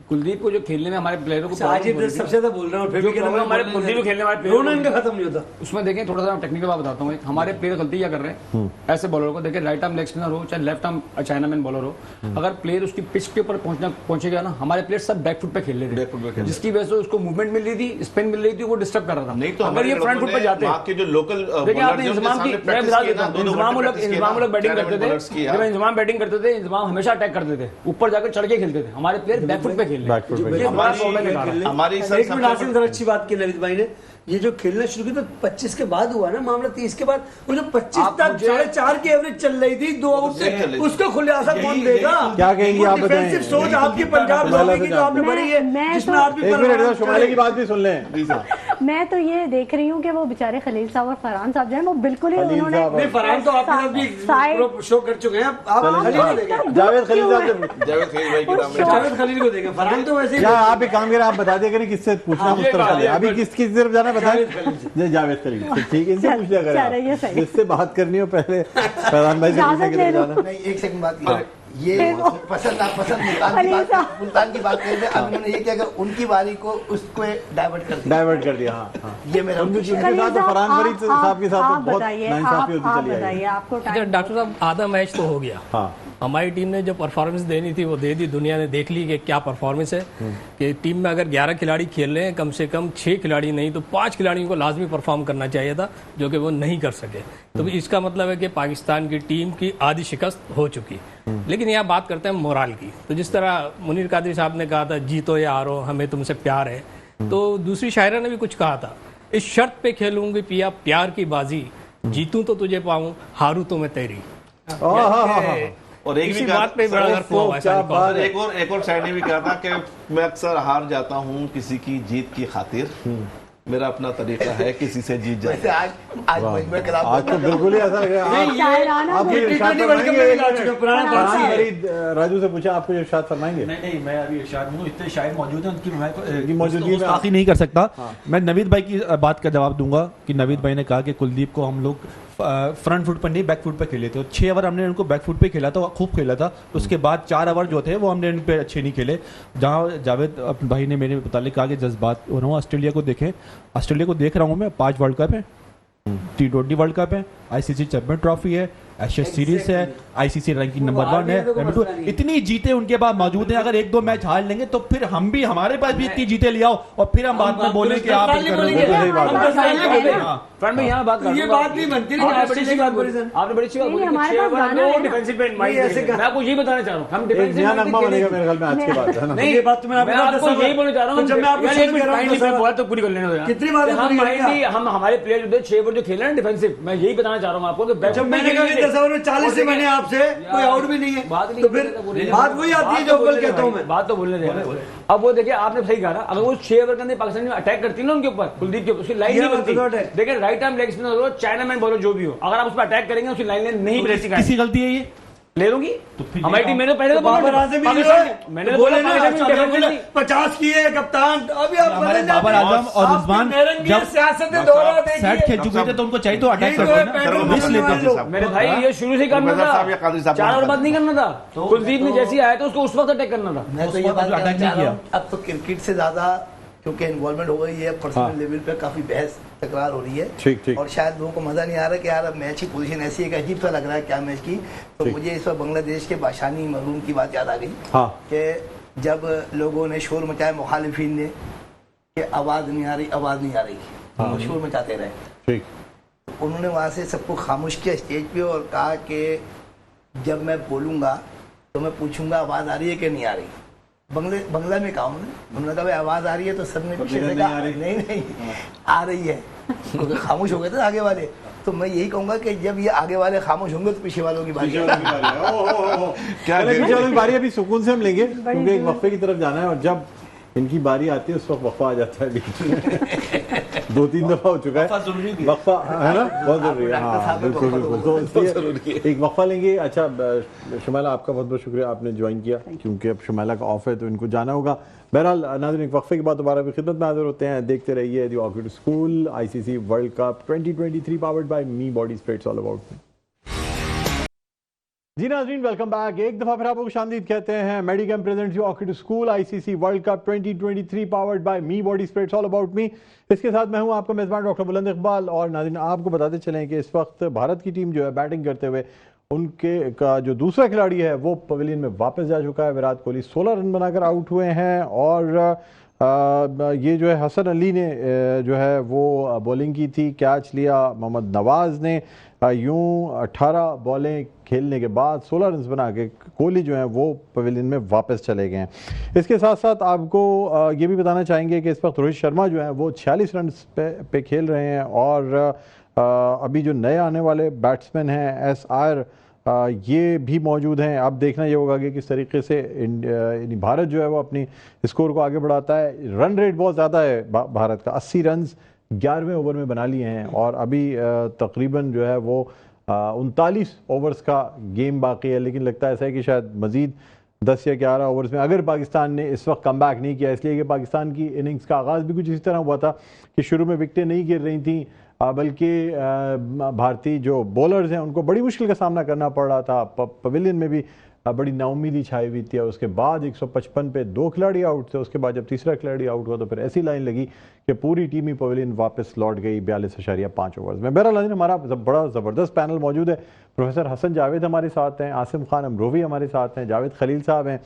S5: कुलदीप को जो खेलने में हमारे प्लेयरों को
S7: आज ही सबसे ज्यादा बोल रहा हूँ, फिर भी
S5: हमारे कुलदीप को खेलने वाले
S7: रोना इनका खत्म नहीं होता।
S5: उसमें देखें थोड़ा सा टेक्निकल बात बताता हूँ, हमारे प्लेयर गलती क्या कर रहे हैं ऐसे बॉलर को देखें, राइट आर्म लेग स्पिनर हो चाहे लेफ्ट आर्म चाइनामैन बॉलर हो, अगर प्लेयर उसकी पिच के ऊपर पहुंचेगा ना, हमारे प्लेयर सब बैक फुट पे खेल रहे थे, जिसकी वजह से उसको मूवमेंट मिल रही थी, स्पिन मिल रही थी, वो डिस्टर्ब कर रहा था।
S2: नहीं तो
S5: अगर ये फ्रंट फुट पे जाते
S2: हैं जो लोकल
S5: देखिए आपने इंजमाम की, मैं बता देता हूँ, इंजमाम लोग बैटिंग करते थे, जब इंजमाम बैटिंग करते थे, इंजमाम हमेशा अटैक करते थे, ऊपर जाकर चढ़ के खेलते थे, हमारे प्लेयर बैक फुट पे खेल रहे हैं।
S2: हमारी
S7: एक मिनट हासिल सर अच्छी बात की नवीद भाई ने, ये जो खेलना शुरू किया तो 25 के बाद हुआ ना मामला, 30 के बाद वो जो 25 तक 4.5 की एवरेज चल रही थी 2 आउट से, उसका खुलासा कौन देगा?
S6: क्या कहेंगे आप बताएं?
S7: डिफेंसिव सोच आपकी पंजाब की जो आपने भरी है, जिसमें आप भी
S6: शुमाइला की बात भी सुन लें।
S1: मैं तो ये देख रही हूँ कि वो बेचारे खलील साहब और फरहान साहब जो है वो बिल्कुल ही उन्होंने
S7: फरहान तो आपके साथ भी शो कर चुके हैं, आप खलील को देखें,
S6: जावेद खलील साहब,
S7: जावेद खलील को देखें, फरहान तो वैसे
S6: क्या आप एक काम करें, आप बता दिया करें किससे पूछना उस तरफ चले, अभी किसकी तरफ जाना बताएं। जावेद खलील, ठीक है, इनसे पूछ लिया करें, जिससे बात करनी हो पहले फरहान भाई से पूछने के लिए जाना।
S8: नहीं, एक सेकंड बात ये पसंद नापसंद मुल्तान की बात कर रहे हैं। अब उन्होंने ये किया कि उनकी बारी को उसको डाइवर्ट कर दिया। हाँ, ये मेरा
S6: उनके साथ फरहान फरीद साहब के साथ बहुत नाइंसाफी होती चली आई।
S1: आपको
S9: डॉक्टर साहब आधा मैच तो हो गया,
S6: हाँ
S9: हमारी टीम ने जो परफॉर्मेंस देनी थी वो दे दी, दुनिया ने देख ली कि क्या परफॉर्मेंस है, कि टीम में अगर 11 खिलाड़ी खेल रहे हैं, कम से कम 6 खिलाड़ी नहीं तो 5 खिलाड़ियों को लाजमी परफॉर्म करना चाहिए था, जो कि वो नहीं कर सके। तो इसका मतलब है कि पाकिस्तान की टीम की आधी शिकस्त हो चुकी। लेकिन यहाँ बात करते हैं मोराल की, तो जिस तरह मुनीर कादरी साहब ने कहा था जीतो या हारो हमें तुमसे प्यार है, तो दूसरी शायरा ने भी कुछ कहा था, इस शर्त पे खेलूंगी पिया प्यार की बाजी, जीतूं तो तुझे पाऊं हारूं तो मैं तेरी।
S2: और एक भी
S9: बात पे बड़ा
S2: एक और शायर ने भी कहा था कि मैं अक्सर हार जाता हूँ किसी की जीत की खातिर, मेरा अपना तरीका है किसी से जीत जाए।
S6: आज तो बिल्कुल ही ऐसा लग रहा है। राजू से पूछा आपको इरशाद फरमाएंगे?
S4: नहीं, मैं अभी इरशाद हूँ, इतने शायर मौजूद हैं, उनकी
S6: मौजूदगी में
S4: काफी नहीं कर सकता। मैं नवीद भाई की बात का जवाब दूंगा कि नवीद भाई ने कहा कि कुलदीप को हम लोग फ्रंट फुट पर नहीं बैक फुट पे खेले थे, 6 ओवर हमने उनको बैक फुट पे खेला था, खूब खेला था। उसके बाद 4 ओवर जो थे वो हमने उन पे अच्छे नहीं खेले। जहाँ जावेद भाई ने मेरे मुतालिक कहा कि जज्बात हो रहा हूँ, ऑस्ट्रेलिया को देखें, ऑस्ट्रेलिया को देख रहा हूँ मैं, 5 वर्ल्ड कप है, T20 वर्ल्ड कप है, ICC चैंपियन ट्रॉफी है, एशिया सीरीज है, ICC रैंकिंग नंबर 1 है, इतनी जीते उनके पास मौजूद हैं। अगर 1-2 मैच हार लेंगे तो फिर हम भी, हमारे पास भी इतनी जीते ले आओ और फिर हम बाद में बोले कि आप
S5: यहाँ बात
S7: ये बात नहीं बनती,
S5: आपने बड़ी अच्छी बात बोली, डिफेंसिव पे मैं आपको यही बताना चाह रहा हूँ, हम
S6: नया नगमा बनेगा मेरे ख्याल में आज के बाद, है ना?
S7: नहीं, ये बात तो मैं
S5: आपको यही बोलना चाह रहा हूँ, जब मैं आपको तो पूरी कर लेना दो।
S7: कितनी बार
S5: हम हमारे प्लेयर जो 6 ओवर जो खेल रहे हैं डिफेंसिव, मैं यही बताना चाह रहा हूँ आपको,
S7: जब मैंने कहा 10 ओवर में 40 से मैंने आपसे कोई आउट भी नहीं है, तो फिर बात वही आती है जो कल कहता हूँ मैं,
S5: बात तो बोलने दे। अब वो देखिए आपने सही कहा, अगर वो 6 ओवर के अंदर पाकिस्तान में अटैक करती है ना उनके ऊपर, कुलदीप के ऊपर, उसकी लाइन नहीं बनती। देखिए राइट आर्म लेग स्पिनर हो, चाइनामैन बॉलर जो भी हो, अगर आप उस पर अटैक करेंगे उसकी लाइन नहीं रहती।
S4: किसी गलती है ये
S5: ले लूंगी हमारी टीम। मैंने पहले तो मैंने
S7: बोले ना 50 किए कप्तान, अभी आप
S4: बाबर आजम और रिजवान जब सेट खेल चुके थे तो उनको चाहिए तो अटैक करते।
S5: मेरे भाई ये शुरू से करना था, 4 ओवर बाद नहीं करना था। कुलदीप ने जैसे आया था उसको उस वक्त अटैक करना था।
S8: मैं तो ये बात अटैक नहीं किया। अब तो क्रिकेट से ज्यादा क्योंकि इन्वॉल्वमेंट हो गई है, पर्सनल लेवल पे काफी बहस तकरार हो रही है,
S6: ठीक।
S8: और शायद लोगों को मजा नहीं आ रहा कि यार अब मैच की पोजीशन ऐसी है कि अजीब सा लग रहा है क्या मैच की। तो मुझे इस वक्त बांग्लादेश के बाशानी महरूम की बात याद आ गई कि जब लोगों ने शोर मचाया, मुखालिफिन ने, कि आवाज नहीं आ रही, वो शोर मचाते रहे,
S6: ठीक।
S8: उन्होंने वहां से सबको खामोश किया स्टेज पे और कहा कि जब मैं बोलूंगा तो मैं पूछूंगा आवाज आ रही है कि नहीं आ रही। बंगला में कहा उन्होंने कहा भाई आवाज आ रही है, तो सबने पीछे से कहा नहीं आ रही है, क्योंकि खामोश हो गए थे आगे वाले। तो मैं यही कहूंगा कि जब ये आगे वाले खामोश होंगे तो पीछे वालों की बारी
S6: बारी अभी सुकून से हम लेंगे, क्योंकि एक वक्फे की तरफ जाना है, और जब इनकी बारी आती है उस वक्त वक्फा आ जाता है बीच में। 2-3 दफा हो चुका
S2: वक्फा
S6: है,
S2: जरूरी है।
S6: वक्फा है ना, बहुत जरूरी है।
S8: डॉक्टर
S6: हाँ
S8: साहब
S6: बिल्कुल
S8: वक्फा
S6: बिल्कुल। तो
S2: जरूरी
S6: इसलिए एक वक्फा लेंगे। अच्छा शुमाइला, आपका बहुत बहुत शुक्रिया, आपने ज्वाइन किया, क्योंकि अब शुमाइला का ऑफ है तो इनको जाना होगा। बहरहाल नाज़रीन, एक वक्फे के बाद दोबारा भी खिदमत में हाजिर होते हैं। देखते रहिए the Orchid School ICC World Cup 2023 powered by me body spray, all about me. जी नाज़रीन, वेलकम बैक। एक दफ़ा फिर आपको खुशामदीद कहते हैं। Medicam presents the Orchid School ICC World Cup 2023 powered by me body spray, all about me. इसके साथ मैं हूं आपका मेज़बान डॉक्टर बुलंद इकबाल। और नाज़रीन, आपको बताते चलें कि इस वक्त भारत की टीम जो है बैटिंग करते हुए, उनके का जो दूसरा खिलाड़ी है वो पवेलियन में वापस जा चुका है। विराट कोहली 16 रन बनाकर आउट हुए हैं। और ये जो है हसन अली ने जो है वो बॉलिंग की थी, कैच लिया। मोहम्मद नवाज़ ने यूं 18 बॉलें खेलने के बाद 16 रन बना के कोहली जो है वो पवेलियन में वापस चले गए हैं। इसके साथ साथ आपको ये भी बताना चाहेंगे कि इस वक्त रोहित शर्मा जो है वो 46 रन पे खेल रहे हैं। और अभी जो नए आने वाले बैट्समैन हैं SR, ये भी मौजूद हैं। अब देखना ये होगा कि किस तरीके से भारत जो है वो अपनी स्कोर को आगे बढ़ाता है। रन रेट बहुत ज़्यादा है भारत का, 80 रन 11वें ओवर में बना लिए हैं। और अभी तकरीबन जो है वो 39 ओवर्स का गेम बाकी है। लेकिन लगता है ऐसा है कि शायद मज़ीद 10 या 11 ओवर्स में, अगर पाकिस्तान ने इस वक्त कम बैक नहीं किया, इसलिए कि पाकिस्तान की इनिंग्स का आगाज़ भी कुछ इसी तरह हुआ था कि शुरू में विकेटें नहीं गिर रही थी, बल्कि भारतीय जो बॉलर्स हैं उनको बड़ी मुश्किल का सामना करना पड़ रहा था। पवेलियन में भी बड़ी नाउमीदी छाई हुई थी। और उसके बाद 155 पे 2 खिलाड़ी आउट थे। उसके बाद जब तीसरा खिलाड़ी आउट हुआ तो फिर ऐसी लाइन लगी कि पूरी टीम ही पवेलियन वापस लौट गई 42.5 ओवर्स में। बहरहाल हमारा बड़ा ज़बरदस्त पैनल मौजूद है। प्रोफेसर हसन जावेद हमारे साथ हैं, आसिम खान अमरोवी हमारे साथ हैं, जावेद खलील साहब हैं,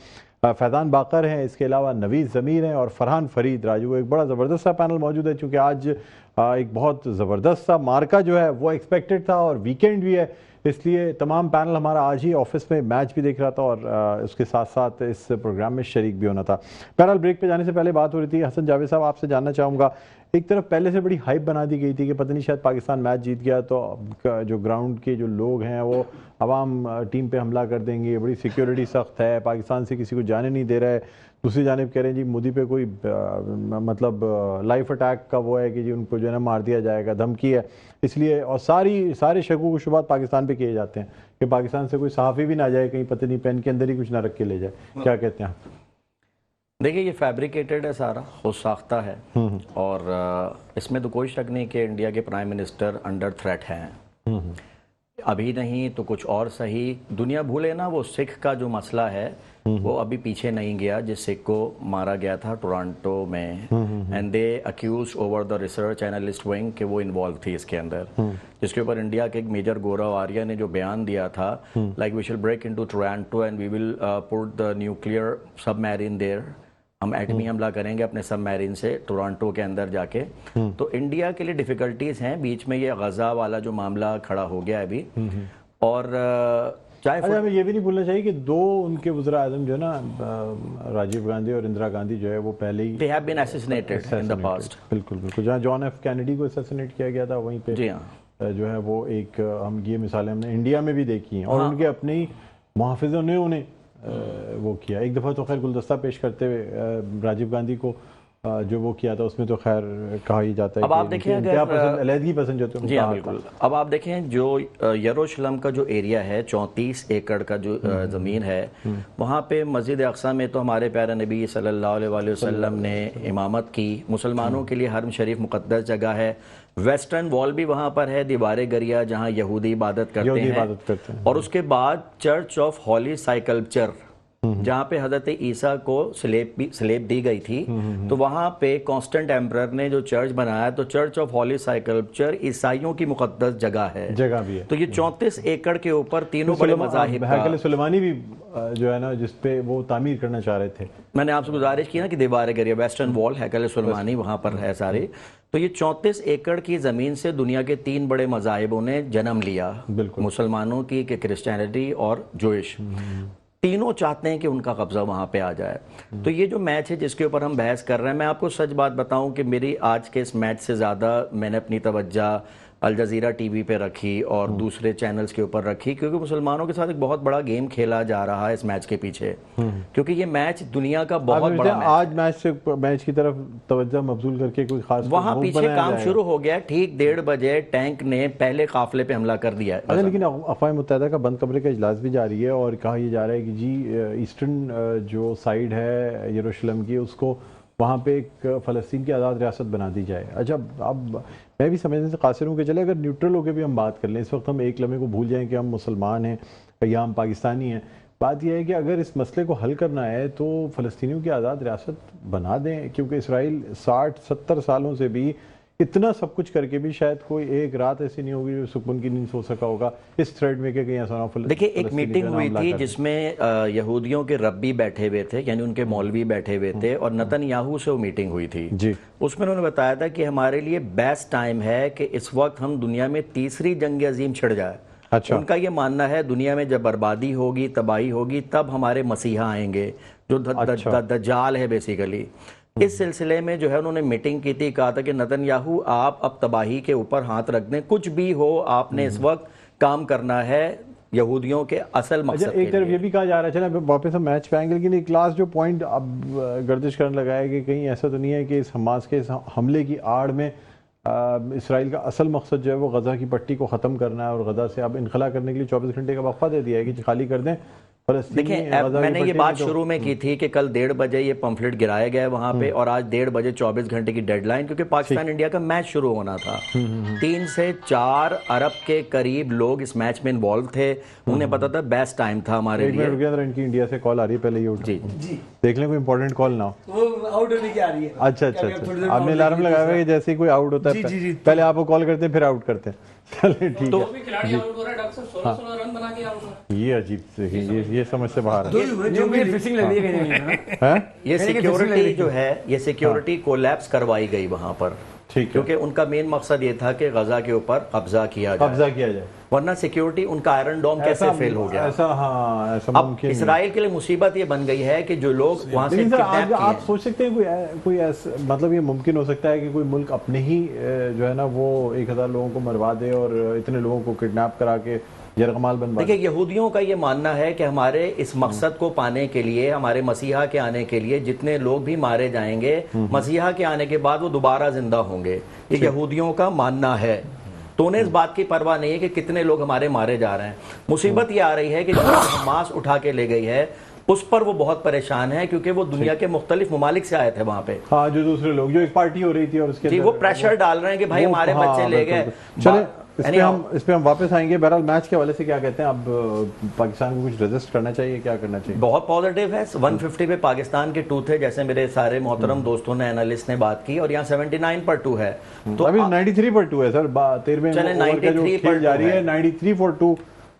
S6: फैज़ान बाकर हैं, इसके अलावा नवीज़ ज़मीर हैं और फ़रहान फ़रीद राजू। एक बड़ा ज़बरदस्त सा पैनल मौजूद है, चूँकि आज एक बहुत ज़बरदस्त सा मार्का जो है वो एक्सपेक्टेड था और वीकेंड भी है, इसलिए तमाम पैनल हमारा आज ही ऑफिस में मैच भी देख रहा था और उसके साथ साथ इस प्रोग्राम में शरीक भी होना था। बहरहाल ब्रेक पे जाने से पहले बात हो रही थी, हसन जावेद साहब आपसे जानना चाहूँगा, एक तरफ पहले से बड़ी हाइप बना दी गई थी कि पता नहीं शायद पाकिस्तान मैच जीत गया तो जो ग्राउंड के जो लोग हैं वो अवाम टीम पे हमला कर देंगे, बड़ी सिक्योरिटी सख्त है, पाकिस्तान से किसी को जाने नहीं दे रहा है। दूसरी जानिब कह रहे हैं जी मोदी पे कोई मतलब लाइफ अटैक का वो है कि जी उनको जो है ना मार दिया जाएगा, धमकी है। इसलिए और सारे शकों को शुबात पाकिस्तान पे किए जाते हैं कि पाकिस्तान से कोई सहाफ़ी भी ना जाए, कहीं पता नहीं पेन के अंदर ही कुछ ना रख के ले जाए। क्या कहते हैं?
S3: देखिए, ये फैब्रिकेटेड है, सारा खुद साख्ता है। और इसमें तो कोई शक नहीं कि इंडिया के प्राइम मिनिस्टर अंडर थ्रेट हैं। अभी नहीं तो कुछ और सही। दुनिया भूले ना, वो सिख का जो मसला है वो अभी पीछे नहीं गया, जिस सिख को मारा गया था टोरंटो में। And they accuse over the research analyst wing कि वो इन्वॉल्व थी इसके अंदर, जिसके ऊपर इंडिया के एक मेजर गौरव आर्या ने जो बयान दिया था, like we shall break into Toronto and we will put the nuclear submarine there. हम एटमी हमला करेंगे अपने सबमरीन से टोरंटो के अंदर जाके। तो इंडिया के लिए डिफिकल्टीज हैं। बीच में ये गजा वाला जो मामला खड़ा हो गया है अभी। और चाहे
S6: हमें ये भी नहीं भूलना चाहिए कि 2 उनके वज़ीर आज़म जो है ना, राजीव गांधी और इंदिरा गांधी जो है वो पहले ही
S3: they have been assassinated in the past.
S6: बिल्कुल बिल्कुल, जहाँ जॉन एफ कैनेडी को असैसिनेट किया गया था वहीं पे
S3: जी हाँ,
S6: जो है वो एक हम ये मिसालें हमने इंडिया में भी देखी हैं। और उनके अपने ही मुहाफ़िज़ों ने उन्हें वो किया। एक दफ़ा तो खैर गुलदस्ता पेश करते हुए राजीव गांधी को जो वो किया था उसमें तो खैर कहा ही जाता है।
S3: अब आप देखें अगर
S6: अलहदगी पसंद जो
S3: जी हाँ बिल्कुल। अब आप देखें जो यरूशलेम का जो एरिया है, 34 एकड़ का जो ज़मीन है, वहाँ पे मस्जिद अक्सा में तो हमारे प्यारे नबी सल्लल्लाहु अलैहि वसल्लम ने इमामत की। मुसलमानों के लिए हरम शरीफ मुक़द्दस जगह है। वेस्टर्न वॉल भी वहाँ पर है, दीवार गरिया, जहाँ यहूदी इबादत करते हैं। और उसके बाद चर्च ऑफ हॉली साइकल्चर, जहाँ पे हजरत ईसा को स्लेब दी गई थी, तो वहाँ पे कॉन्स्टेंट एम्परर ने जो चर्च बनाया, तो चर्च ऑफ हॉली साइकल्चर ईसाइयों की मुकद्दस जगह भी है। तो ये 34 एकड़ के ऊपर तीनों बड़े मज़ाहिब का सुलेमानी
S6: भी जो है ना जिसपे वो तामीर करना चाह रहे थे।
S3: मैंने आपसे गुजारिश की ना कि दीवार गरिया, वेस्टर्न वॉल, हैकल सुलेमानी वहाँ पर है सारे। तो ये 34 एकड़ की ज़मीन से दुनिया के 3 बड़े मज़ाहिबों ने जन्म लिया, मुसलमानों की, क्रिश्चियनिटी और जोइश। तीनों चाहते हैं कि उनका कब्जा वहाँ पे आ जाए। तो ये जो मैच है जिसके ऊपर हम बहस कर रहे हैं, मैं आपको सच बात बताऊं कि मेरी आज के इस मैच से ज़्यादा मैंने अपनी तवज्जो अल जजीरा टीवी पे रखी और दूसरे चैनल्स के ऊपर रखी, क्योंकि मुसलमानों के साथ एक बहुत बड़ा गेम खेला जा रहा है इस मैच के पीछे, क्योंकि ये मैच दुनिया का बहुत बड़ा मैच।
S6: आज मैच की तरफ तवज्जो मबजूल करके कोई खास
S3: वहां पीछे काम शुरू हो गया। ठीक 1:30 बजे टैंक ने पहले काफिले पे हमला कर दिया है।
S6: अच्छा, लेकिन अक़वाम मुत्तहिदा का बंद कमरे का इजलास भी जारी है और कहा यह जा रहा है कि जी ईस्टर्न जो साइड है यरूशलेम की, उसको वहाँ पे एक फ़लस्तीन की आज़ाद रियासत बना दी जाए। अच्छा, अब मैं भी समझने से कासिर हूँ कि चले अगर न्यूट्रल होकर भी हम बात कर लें, इस वक्त हम एक लम्हे को भूल जाएं कि हम मुसलमान हैं या हम पाकिस्तानी हैं। बात यह है कि अगर इस मसले को हल करना है तो फ़लस्तीनियों की आज़ाद रियासत बना दें, क्योंकि इसराइल 60-70 सालों से भी इतना सब कुछ करके भी शायद कोई एक रात ऐसी नहीं होगी जो सुकून की नींद सो सका होगा इस थ्रेड में कि कहीं ऐसा।
S3: देखिए, एक मीटिंग हुई थी जिसमें यहूदियों के रब्बी बैठे हुए थे, यानी उनके मौलवी बैठे हुए थे, और नेतन्याहू से वो मीटिंग हुई थी जी। उसमें उन्होंने बताया था कि हमारे लिए बेस्ट टाइम है कि इस वक्त हम दुनिया में तीसरी जंग अजीम छिड़ जाए। अच्छा। उनका ये मानना है दुनिया में जब बर्बादी होगी, तबाही होगी, तब हमारे मसीहा आएंगे जो दज्जाल है बेसिकली। इस सिलसिले में जो है उन्होंने मीटिंग की थी, कहा था कि नेतन्याहू आप अब तबाही के ऊपर हाथ रख दें, कुछ भी हो आपने इस वक्त काम करना है यहूदियों के असल मकसद।
S6: एक तरफ ये भी कहा जा रहा है, चलो वापस हम मैच पे आएंगे, लेकिन एक लास्ट जो पॉइंट अब गर्दिश करने लगा है कि कहीं ऐसा तो नहीं है कि इस हमास के हमले की आड़ में इसराइल का असल मकसद जो है वो गजा की पट्टी को ख़त्म करना है और गजा से अब इनखला करने के लिए 24 घंटे का वक्फा दे दिया है कि खाली कर दें।
S3: देखिए, मैंने ये बात शुरू में की थी कि कल 1:30 बजे ये पंफलेट गिराया गया है वहां पे, और आज 1:30 बजे 24 घंटे की डेडलाइन, क्योंकि पाकिस्तान इंडिया का मैच शुरू होना था। 3 से 4 अरब के करीब लोग इस मैच में इन्वॉल्व थे, उन्हें पता था बेस्ट टाइम था हमारे लिए।
S6: इनकी इंडिया से कॉल आ रही है, पहले ये
S3: जी
S6: देख लें कोई इंपॉर्टेंट कॉल ना हो।
S7: आउट होने की आ रही है।
S6: अच्छा, आपने अलार्म लगाया हुआ है जैसे ही कोई आउट होता है पहले आपको कॉल करते हैं फिर आउट करते हैं। चलिए ठीक
S3: तो
S6: है। ये अजीब ये समझ से बाहर है।
S3: ये सिक्योरिटी जो है, ये सिक्योरिटी कोलैप्स करवाई गई वहां पर,
S6: ठीक है,
S3: क्योंकि उनका मेन मकसद ये था कि गजा के ऊपर कब्जा किया जाए, वरना सिक्योरिटी उनका आयरन डोम कैसे फेल हो गया।
S6: ऐसा
S3: अब इसराइल के लिए मुसीबत ये बन गई है कि जो लोग वहां से
S6: आप सोच सकते हैं कोई मतलब ये मुमकिन हो सकता है कि कोई मुल्क अपने ही जो है ना वो 1000 लोगों को मरवा दे और इतने लोगों को किडनैप करा के यरगमाल बनवा।
S3: देखिए, यहूदियों का ये मानना है कि हमारे इस मकसद को पाने के लिए, हमारे मसीहा के आने के लिए जितने लोग भी मारे जाएंगे, मसीहा के आने के बाद वो दोबारा जिंदा होंगे, ये यहूदियों का मानना है। तो उन्हें इस बात की परवाह नहीं है कि कितने लोग हमारे मारे जा रहे हैं। मुसीबत ये आ रही है कि जो हमास उठा के ले गई है उस पर वो बहुत परेशान है, क्योंकि वो दुनिया के मुख्तलिफ ममालिक से आए थे वहां पे।
S6: हाँ, जो दूसरे लोग, जो एक पार्टी हो रही थी और उसके
S3: जी वो प्रेशर डाल रहे हैं कि भाई हमारे बच्चे ले गए।
S6: चले इस पे हम वापस आएंगे। बहरहाल मैच के हवाले से क्या कहते हैं, अब पाकिस्तान को कुछ रजिस्ट करना चाहिए, क्या करना चाहिए?
S3: बहुत पॉजिटिव है। 150 पे पाकिस्तान के 2 थे, जैसे मेरे सारे मोहतरम दोस्तों ने, एनालिस्ट ने बात की, और यहाँ 79 पर 2 है,
S6: तो अभी 93 पर 2 है सर। 13वें 93 पर जारी है, 93 for 2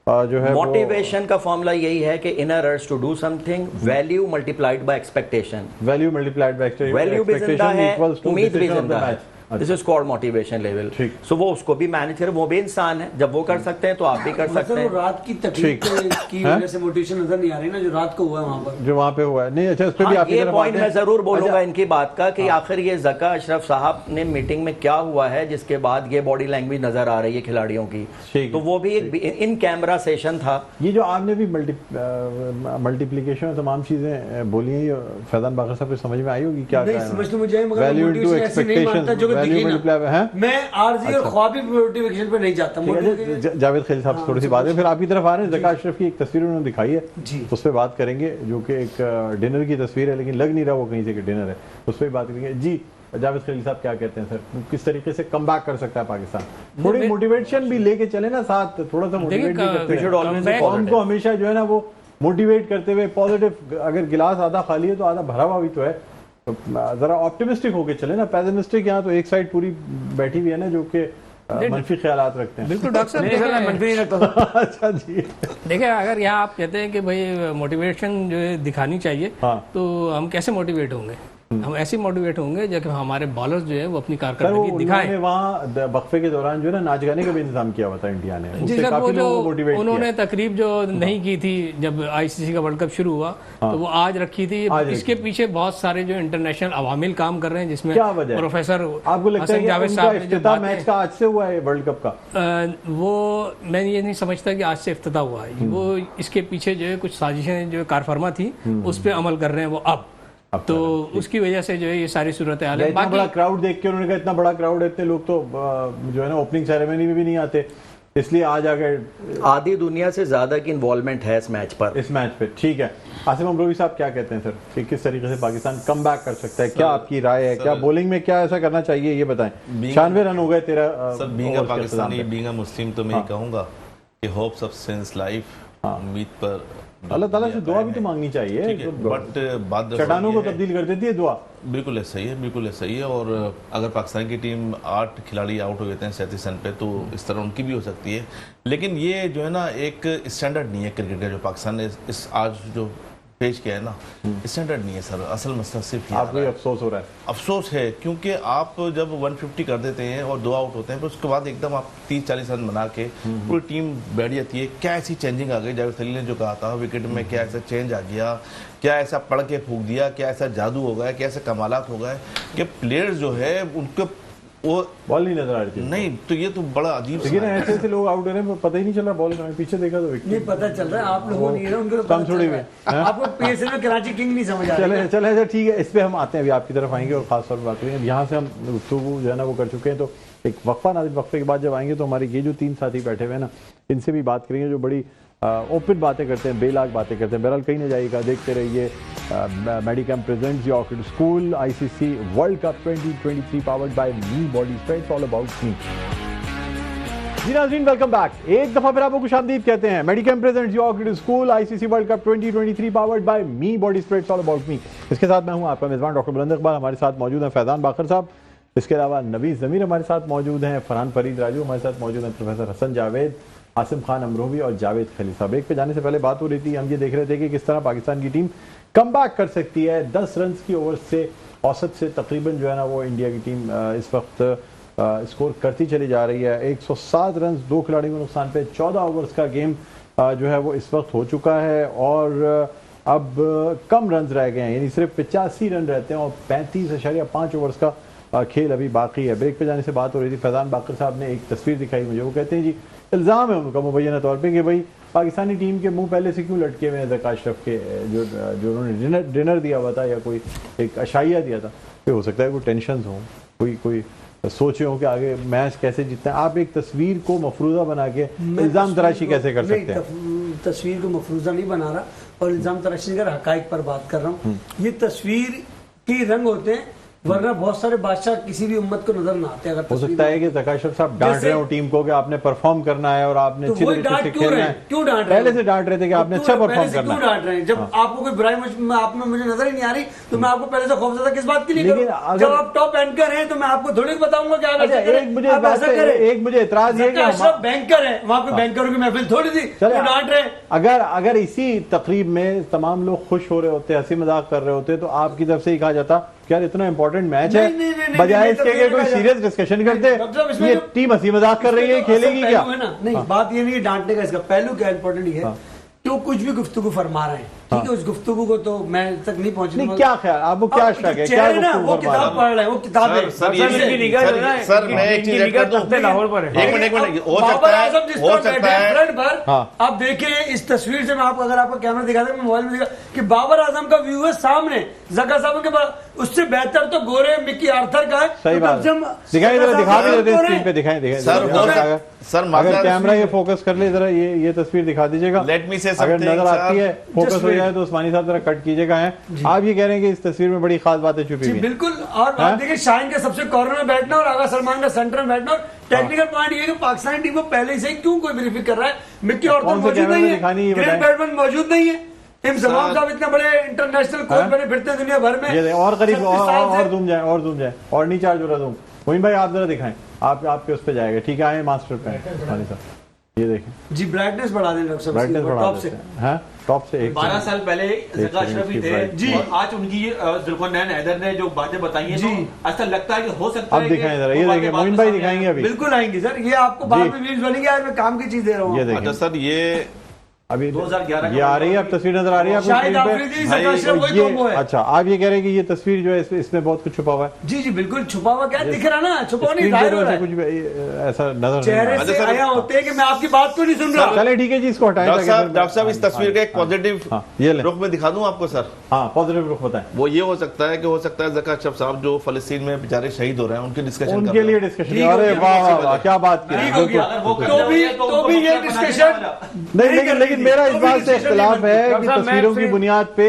S6: जो है।
S3: मोटिवेशन का फॉर्मूला यही है कि inner urge to do something, value multiplied by expectation,
S6: value multiplied by expectation,
S3: value भी जिंदा है, उम्मीद भी जिंदा है। This is called motivation level. So वो उसको भी मैनेज करे, वो भी इंसान है, जब वो कर सकते हैं तो आप भी कर सकते हैं।
S7: रात की तकलीफ की वजह से मोटिवेशन नजर नहीं आ रही ना, जो रात को हुआ है वहां पर,
S6: जो वहां पे हुआ है। नहीं, अच्छा, उस पे भी
S3: ये पॉइंट मैं जरूर बोलूंगा इनकी बात का कि आखिर ये ज़का अशरफ साहब ने मीटिंग में क्या हुआ है जिसके बाद ये बॉडी लैंग्वेज नजर आ रही है खिलाड़ियों की, तो वो भी एक इन कैमरा सेशन था।
S6: ये जो आपने भी मल्टीप्लिकेशन तमाम चीजें बोली हैं, फैजान बाकर साहब को समझ में आई होगी क्या?
S7: समझ तो मुझे वैल्यू इनटू एक्सपेक्टेशन, जो कि मैं आरजी और ख्वाबी मोटिवेशन पे नहीं जाता।
S6: जावेद खलील साहब थोड़ी सी बात है, फिर आप की तरफ आ रहे हैं। ज़का अशरफ की एक तस्वीर उन्होंने दिखाई है, उस पर बात करेंगे, जो कि एक डिनर की तस्वीर है, लेकिन लग नहीं रहा वो कहीं से कि डिनर है, उस पर बात करेंगे। जी जावेद खलील साहब क्या कहते हैं सर, किस तरीके से कम बैक कर सकता है पाकिस्तान? थोड़ी मोटिवेशन भी लेके चले ना साथ, थोड़ा सा मोटिवेट भी करते हैं हमको हमेशा, जो है ना वो मोटिवेट करते हुए पॉजिटिव। अगर गिलास आधा खाली है तो आधा भरा हुआ भी तो है, तो जरा ऑप्टिमिस्टिक होके चले ना। पेसिमिस्टिक यहाँ तो एक साइड पूरी बैठी हुई है ना, जो कि मनफी ख्यालात रखते हैं।
S9: बिल्कुल डॉक्टर साहब,
S6: मनफी नहीं रखता। अच्छा जी,
S9: देखिए, अगर यहाँ आप कहते हैं कि भाई मोटिवेशन जो है दिखानी चाहिए, हाँ, तो हम कैसे मोटिवेट होंगे? हम ऐसे मोटिवेट होंगे जब हमारे बॉलर्स जो है वो अपनी
S6: सर वो
S9: कारकर्दगी दिखाएं।
S6: वहाँ वक्फे के दौरान जो है ना नाच गाने का भी इंतजाम किया हुआ था इंडिया ने,
S9: जी
S6: उससे
S9: सर, वो
S6: काफी
S9: जो
S6: लोगों को मोटिवेट
S9: उन्होंने
S6: किया।
S9: तकरीब जो नहीं की थी जब आईसीसी का वर्ल्ड कप शुरू हुआ, तो वो आज रखी थी। इसके पीछे बहुत सारे जो इंटरनेशनल अवामिल काम कर रहे हैं, जिसमें
S6: क्या वजह है?
S9: प्रोफेसर
S6: आपको लगता है
S9: हसन
S6: कि
S9: जावेद
S6: उनका
S9: साहब ने जो
S6: इफ्तिताह
S9: बातें-
S6: मैच का आज से हुआ है वर्ल्ड कप का?
S9: वो मैं ये नहीं समझता कि आज से इफ्तिताह हुआ है। वो इसके पीछे जो है कुछ साजिशें जो कारफरमा थी उस पर अमल कर रहे हैं वो अब तो उसकी वजह से जो है ये सारी सूरत हाल है।
S6: इतना बड़ा क्राउड देख के उन्होंने कहा इतना बड़ा क्राउड है, इतने लोग तो जो है ना ओपनिंग सेरेमनी में भी नहीं आते, इसलिए आज आकर
S3: आधी दुनिया से ज्यादा की इन्वॉल्वमेंट है इस मैच पर।
S6: इस मैच पे ठीक है। आसिम अमरोही साहब क्या कहते हैं सर कि किस तरीके से पाकिस्तान कम बैक कर सकता है? क्या आपकी राय है? क्या बॉलिंग में क्या ऐसा करना चाहिए ये बताएं। 96 रन हो गए 13
S2: sir being a Pakistani, being a Muslim, तो मैं कहूंगा कि होप्स ऑफ सिंस लाइफ, उम्मीद पर
S6: अल्लाह ताला से दुआ भी तो मांगनी चाहिए,
S2: बट बात
S6: चट्टानों को तब्दील कर देती है दुआ।
S2: बिल्कुल ऐसा ही है, बिल्कुल ऐसा ही है। और अगर पाकिस्तान की टीम 8 खिलाड़ी आउट हो गए हैं 37 रन पे, तो इस तरह उनकी भी हो सकती है। लेकिन ये जो है ना एक स्टैंडर्ड नहीं है क्रिकेट का, जो पाकिस्तान ने इस आज जो पेश किया है ना, स्टैंडर्ड नहीं है सर। असल मसला सिर्फ
S6: आपको अफसोस हो रहा है?
S2: अफसोस है, क्योंकि आप जब 150 कर देते हैं और 2 आउट होते हैं, फिर उसके बाद एकदम आप 30-40 रन बना के पूरी टीम बैठ जाती है। क्या ऐसी चेंजिंग आ गई? जावेद खलील ने जो कहा था विकेट में, क्या ऐसा चेंज आ गया? क्या ऐसा पढ़ के फूक दिया? क्या ऐसा जादू हो गया? क्या ऐसे कमालात हो गए कि प्लेयर्स जो है उनके वो
S6: बॉल नहीं नजर आ रही थी?
S2: नहीं, तो ये तो बड़ा अजीब
S6: लेकिन ऐसे ऐसे लोग आउट हो रहे हैं, पता ही नहीं चल रहा बॉल में। पीछे देखा तो
S7: नहीं पता चल रहा है, आप लोगों ने उनको
S6: कम छोड़ी हुई।
S7: आपको पीएसएल में कराची किंग नहीं समझ आ रही है।
S6: चले अच्छा ठीक है, इस पे हम आते हैं, अभी आपकी तरफ आएंगे और खास तौर पर बात करेंगे। यहाँ से हम गुफ्तगू जो है ना वो कर चुके हैं, तो एक वक्फा नाज़रीन, वक्फे के बाद जब आएंगे तो हमारे ये जो 3 साथी बैठे हुए हैं ना, इनसे भी बात करेंगे जो बड़ी ओपन बातें करते हैं, बेलाग बातें करते हैं। बहरहाल कहीं ना जाइएगा, देखते रहिए Medicam presents your Orchid School ICC World Cup 2023 powered by me body spreads, all about me. जी नाज़रीन, वेलकम बैक। एक दफा फिर आपको खुशामदीद कहते हैं। Medicam presents your Orchid School ICC World Cup 2023 powered by me body spreads, all about me. इसके साथ मैं हूं आपका मेजबान डॉक्टर बुलंद इकबाल। हमारे साथ मौजूद हैं फैजान बाकर साहब, इसके अलावा नवीस ज़मीर हमारे साथ मौजूद हैं, फरहान फरीद राजू हमारे साथ मौजूद हैं, प्रोफेसर हसन जावेद, आसिम खान अमरोही और जावेद खलील साहब। एक पे जाने से पहले बात हो रही थी, हम ये देख रहे थे कि किस तरह पाकिस्तान की टीम कमबैक कर सकती है। 10 रन की ओवर से औसत से तकरीबन जो है ना वो इंडिया की टीम इस वक्त स्कोर करती चली जा रही है। 107 रन 2 खिलाड़ियों के नुकसान पे 14 ओवर्स का गेम जो है वो इस वक्त हो चुका है और अब कम रन रह गए हैं, यानी सिर्फ 85 रन रहते हैं और 35.5 ओवर्स का खेल अभी बाकी है। ब्रेक पे जाने से बात हो रही थी, फैजान बाकर साहब ने एक तस्वीर दिखाई मुझे, वो कहते हैं जी इल्ज़ाम है उनका मुबैना तौर पे कि भाई पाकिस्तानी टीम के मुंह पहले से क्यों लटके हुए हैं ज़का अशरफ के, जो उन्होंने डिनर दिया हुआ था या कोई एक अशाइया दिया था, ये हो सकता है कोई टेंशन हो, कोई सोचे हो कि आगे मैच कैसे जीतना है। आप एक तस्वीर को मफरूजा बना के इल्ज़ाम तराशी कैसे कर सकते हैं?
S7: तस्वीर को मफरूजा नहीं बना रहा और इल्ज़ाम तराशी कर हकाइक पर बात कर रहा हूँ। ये तस्वीर के रंग होते हैं, वरना बहुत सारे बादशाह किसी भी उम्मत को नजर ना आते। अगर
S6: हो सकता है कि ज़का अशरफ साहब डांट रहे हो टीम को कि आपने परफॉर्म करना है और आपने अच्छे तरीके से खेलना है।
S7: क्यों डांट रहे?
S6: पहले से डांट रहे थे कि आपने अच्छा परफॉर्म करना है।
S7: क्यों डांट रहे हैं? जब आपको कोई बुराई आपने मुझे नजर ही नहीं आ रही, तो मैं आपको पहले से खौफजदा किस बात की नहीं करूं? जब आप टॉप एंकर हैं तो मैं आपको थोड़ी बताऊंगा कि
S6: एक मुझे एतराज है कि
S7: अशरफ बैंकर है, वहां पे बैंकरों की महफिल थोड़ी थी, डांट रहे हैं।
S6: अगर इसी तकरीब में तमाम लोग खुश हो रहे होते, हंसी मजाक कर रहे होते, तो आपकी तरफ से ही कहा जाता क्या इतना इंपॉर्टेंट मैच है, बजाय इसके कि कोई सीरियस डिस्कशन करते। ये टीम हंसी मजाक कर रही है, खेलेगी क्या?
S7: नहीं, बात ये नहीं है डांटने का, इसका पहलू क्या इंपॉर्टेंट है, तो कुछ भी गुफ्तगू फरमा रहे हैं, ठीक है, उस गुफ्तगू को तो मैं तक नहीं पहुंचने।
S6: क्या ख्याल, आपको क्या शक है? क्या
S7: वो किताब पढ़ रहे हैं, वो किताब है
S2: सर, मैं एक चीज ऐड कर दूं,
S7: लाहौर पर है।
S2: एक मिनट हो सकता है
S7: पर आप देखें इस तस्वीर से, मैं आपको अगर आपका कैमरा दिखा दें, मोबाइल में दिखा कि बाबर आजम का व्यू है सामने, ज़का साहब के पास, उससे बेहतर तो गोरे मिकी आर्थर का है।
S6: सही बात, दिखाई दिखा भी देते हैं स्क्रीन पे, दिखाएं सर, अगर कैमरा ये फोकस कर ले जरा, ये तस्वीर दिखा दीजिएगा।
S2: लेट मी से
S6: अगर नजर आती है, फोकस हो जाए तो उस्मानी साहब जरा कट कीजिएगा। आप ये कह रहे हैं कि इस तस्वीर में बड़ी खास बातें छुपी हुई हैं?
S7: बिल्कुल। और आप देखिए शाहीन का सबसे कॉर्नर में बैठना और आगा सलमान का सेंटर में बैठना। टेक्निकल पॉइंट ये कि पाकिस्तानी टीम को पहले से क्यों कोई ब्रीफिंग कर रहा है? मिक्की और मौजूद नहीं है, ग्रेट बैट्समैन मौजूद नहीं है, इमाम साहब इतने बड़े इंटरनेशनल कोच बने फिरते हैं दुनिया भर में।
S6: और करीब और जूम जाए और नहीं चार्ज हो रहा जूम। मोइन भाई आप जरा दिखाएं, आपके उस पे जाएगा, ठीक है, आए मास्टर पे साहब। ये देखें
S7: जी ब्राइटनेस बढ़ा दें डॉक्टर साहब,
S6: ब्राइटनेस बढ़ा
S7: टॉप से।
S6: देते हैं। हाँ, टॉप से एक
S4: 12 साल पहले जका अशरफी थे
S6: जी।
S4: और आज उनकी जुल्फनैन हैदर ने जो बातें बताई हैं,
S7: जी।
S4: तो ऐसा लगता है कि हो सकता
S6: अब
S4: है कि
S6: दिखाएं जरा,
S4: वो
S6: ये
S4: बातें
S6: देखें
S4: बाद में
S6: मोइन भाई
S4: सामने
S6: दिखाएंगे अभी,
S7: बिल्कुल आएंगे सर, ये आपको बाद में न्यूज बनेगी, आज मैं काम की चीज दे रहा हूँ।
S6: ये
S2: अच्छा
S6: देखें
S2: सर, ये
S6: अभी
S4: 2011
S6: ये आ रही है, अब तस्वीर नजर आ रही है आपको
S7: शाहिद
S6: स्क्रीन पे?
S7: आफरीदी,
S2: भाई,
S7: जका अशरफ वही
S6: ये
S7: कॉम्बो है।
S6: अच्छा, आप ये कह रहे हैं कि ये तस्वीर जो है इसमें बहुत कुछ छुपा हुआ है,
S7: जी जी बिल्कुल छुपा हुआ क्या दिख रहा ना, छुपा नहीं
S6: स्क्रीन पे
S7: जाहिर
S6: तो
S7: हो रहा
S6: ऐसे
S7: है।
S6: कुछ भी ऐसा नजर नहीं आ
S7: चेहरे
S6: रहा।
S2: अच्छा
S7: से
S2: सर,
S7: आया होते हैं कि मैं आपकी बात को नहीं सुन रहा।
S6: चले ठीक है जी, इसको हटाएं ताकि
S2: डॉक्टर साहब इस तस्वीर का एक पॉजिटिव
S6: हाँ, ये ले।
S2: रुख में दिखा दूं आपको सर।
S6: हाँ, पॉजिटिव रुख बताएं।
S2: वो ये हो सकता है कि जका अशरफ साहब जो फलस्तीन में बेचारे शहीद हो रहे हैं, उनके डिस्कशन
S6: उनके लिए डिस्कशन, अरे वाह वाह वाह, क्या बात की।
S7: ठीक हो गया,
S4: अगर वो
S7: तो भी ये डिस्कशन
S6: नहीं, लेकिन मेरा इस बात से इख्तिलाफ है कि
S5: डॉक्टर साहब,
S6: तस्वीरों
S5: मैं
S6: की बुनियाद पे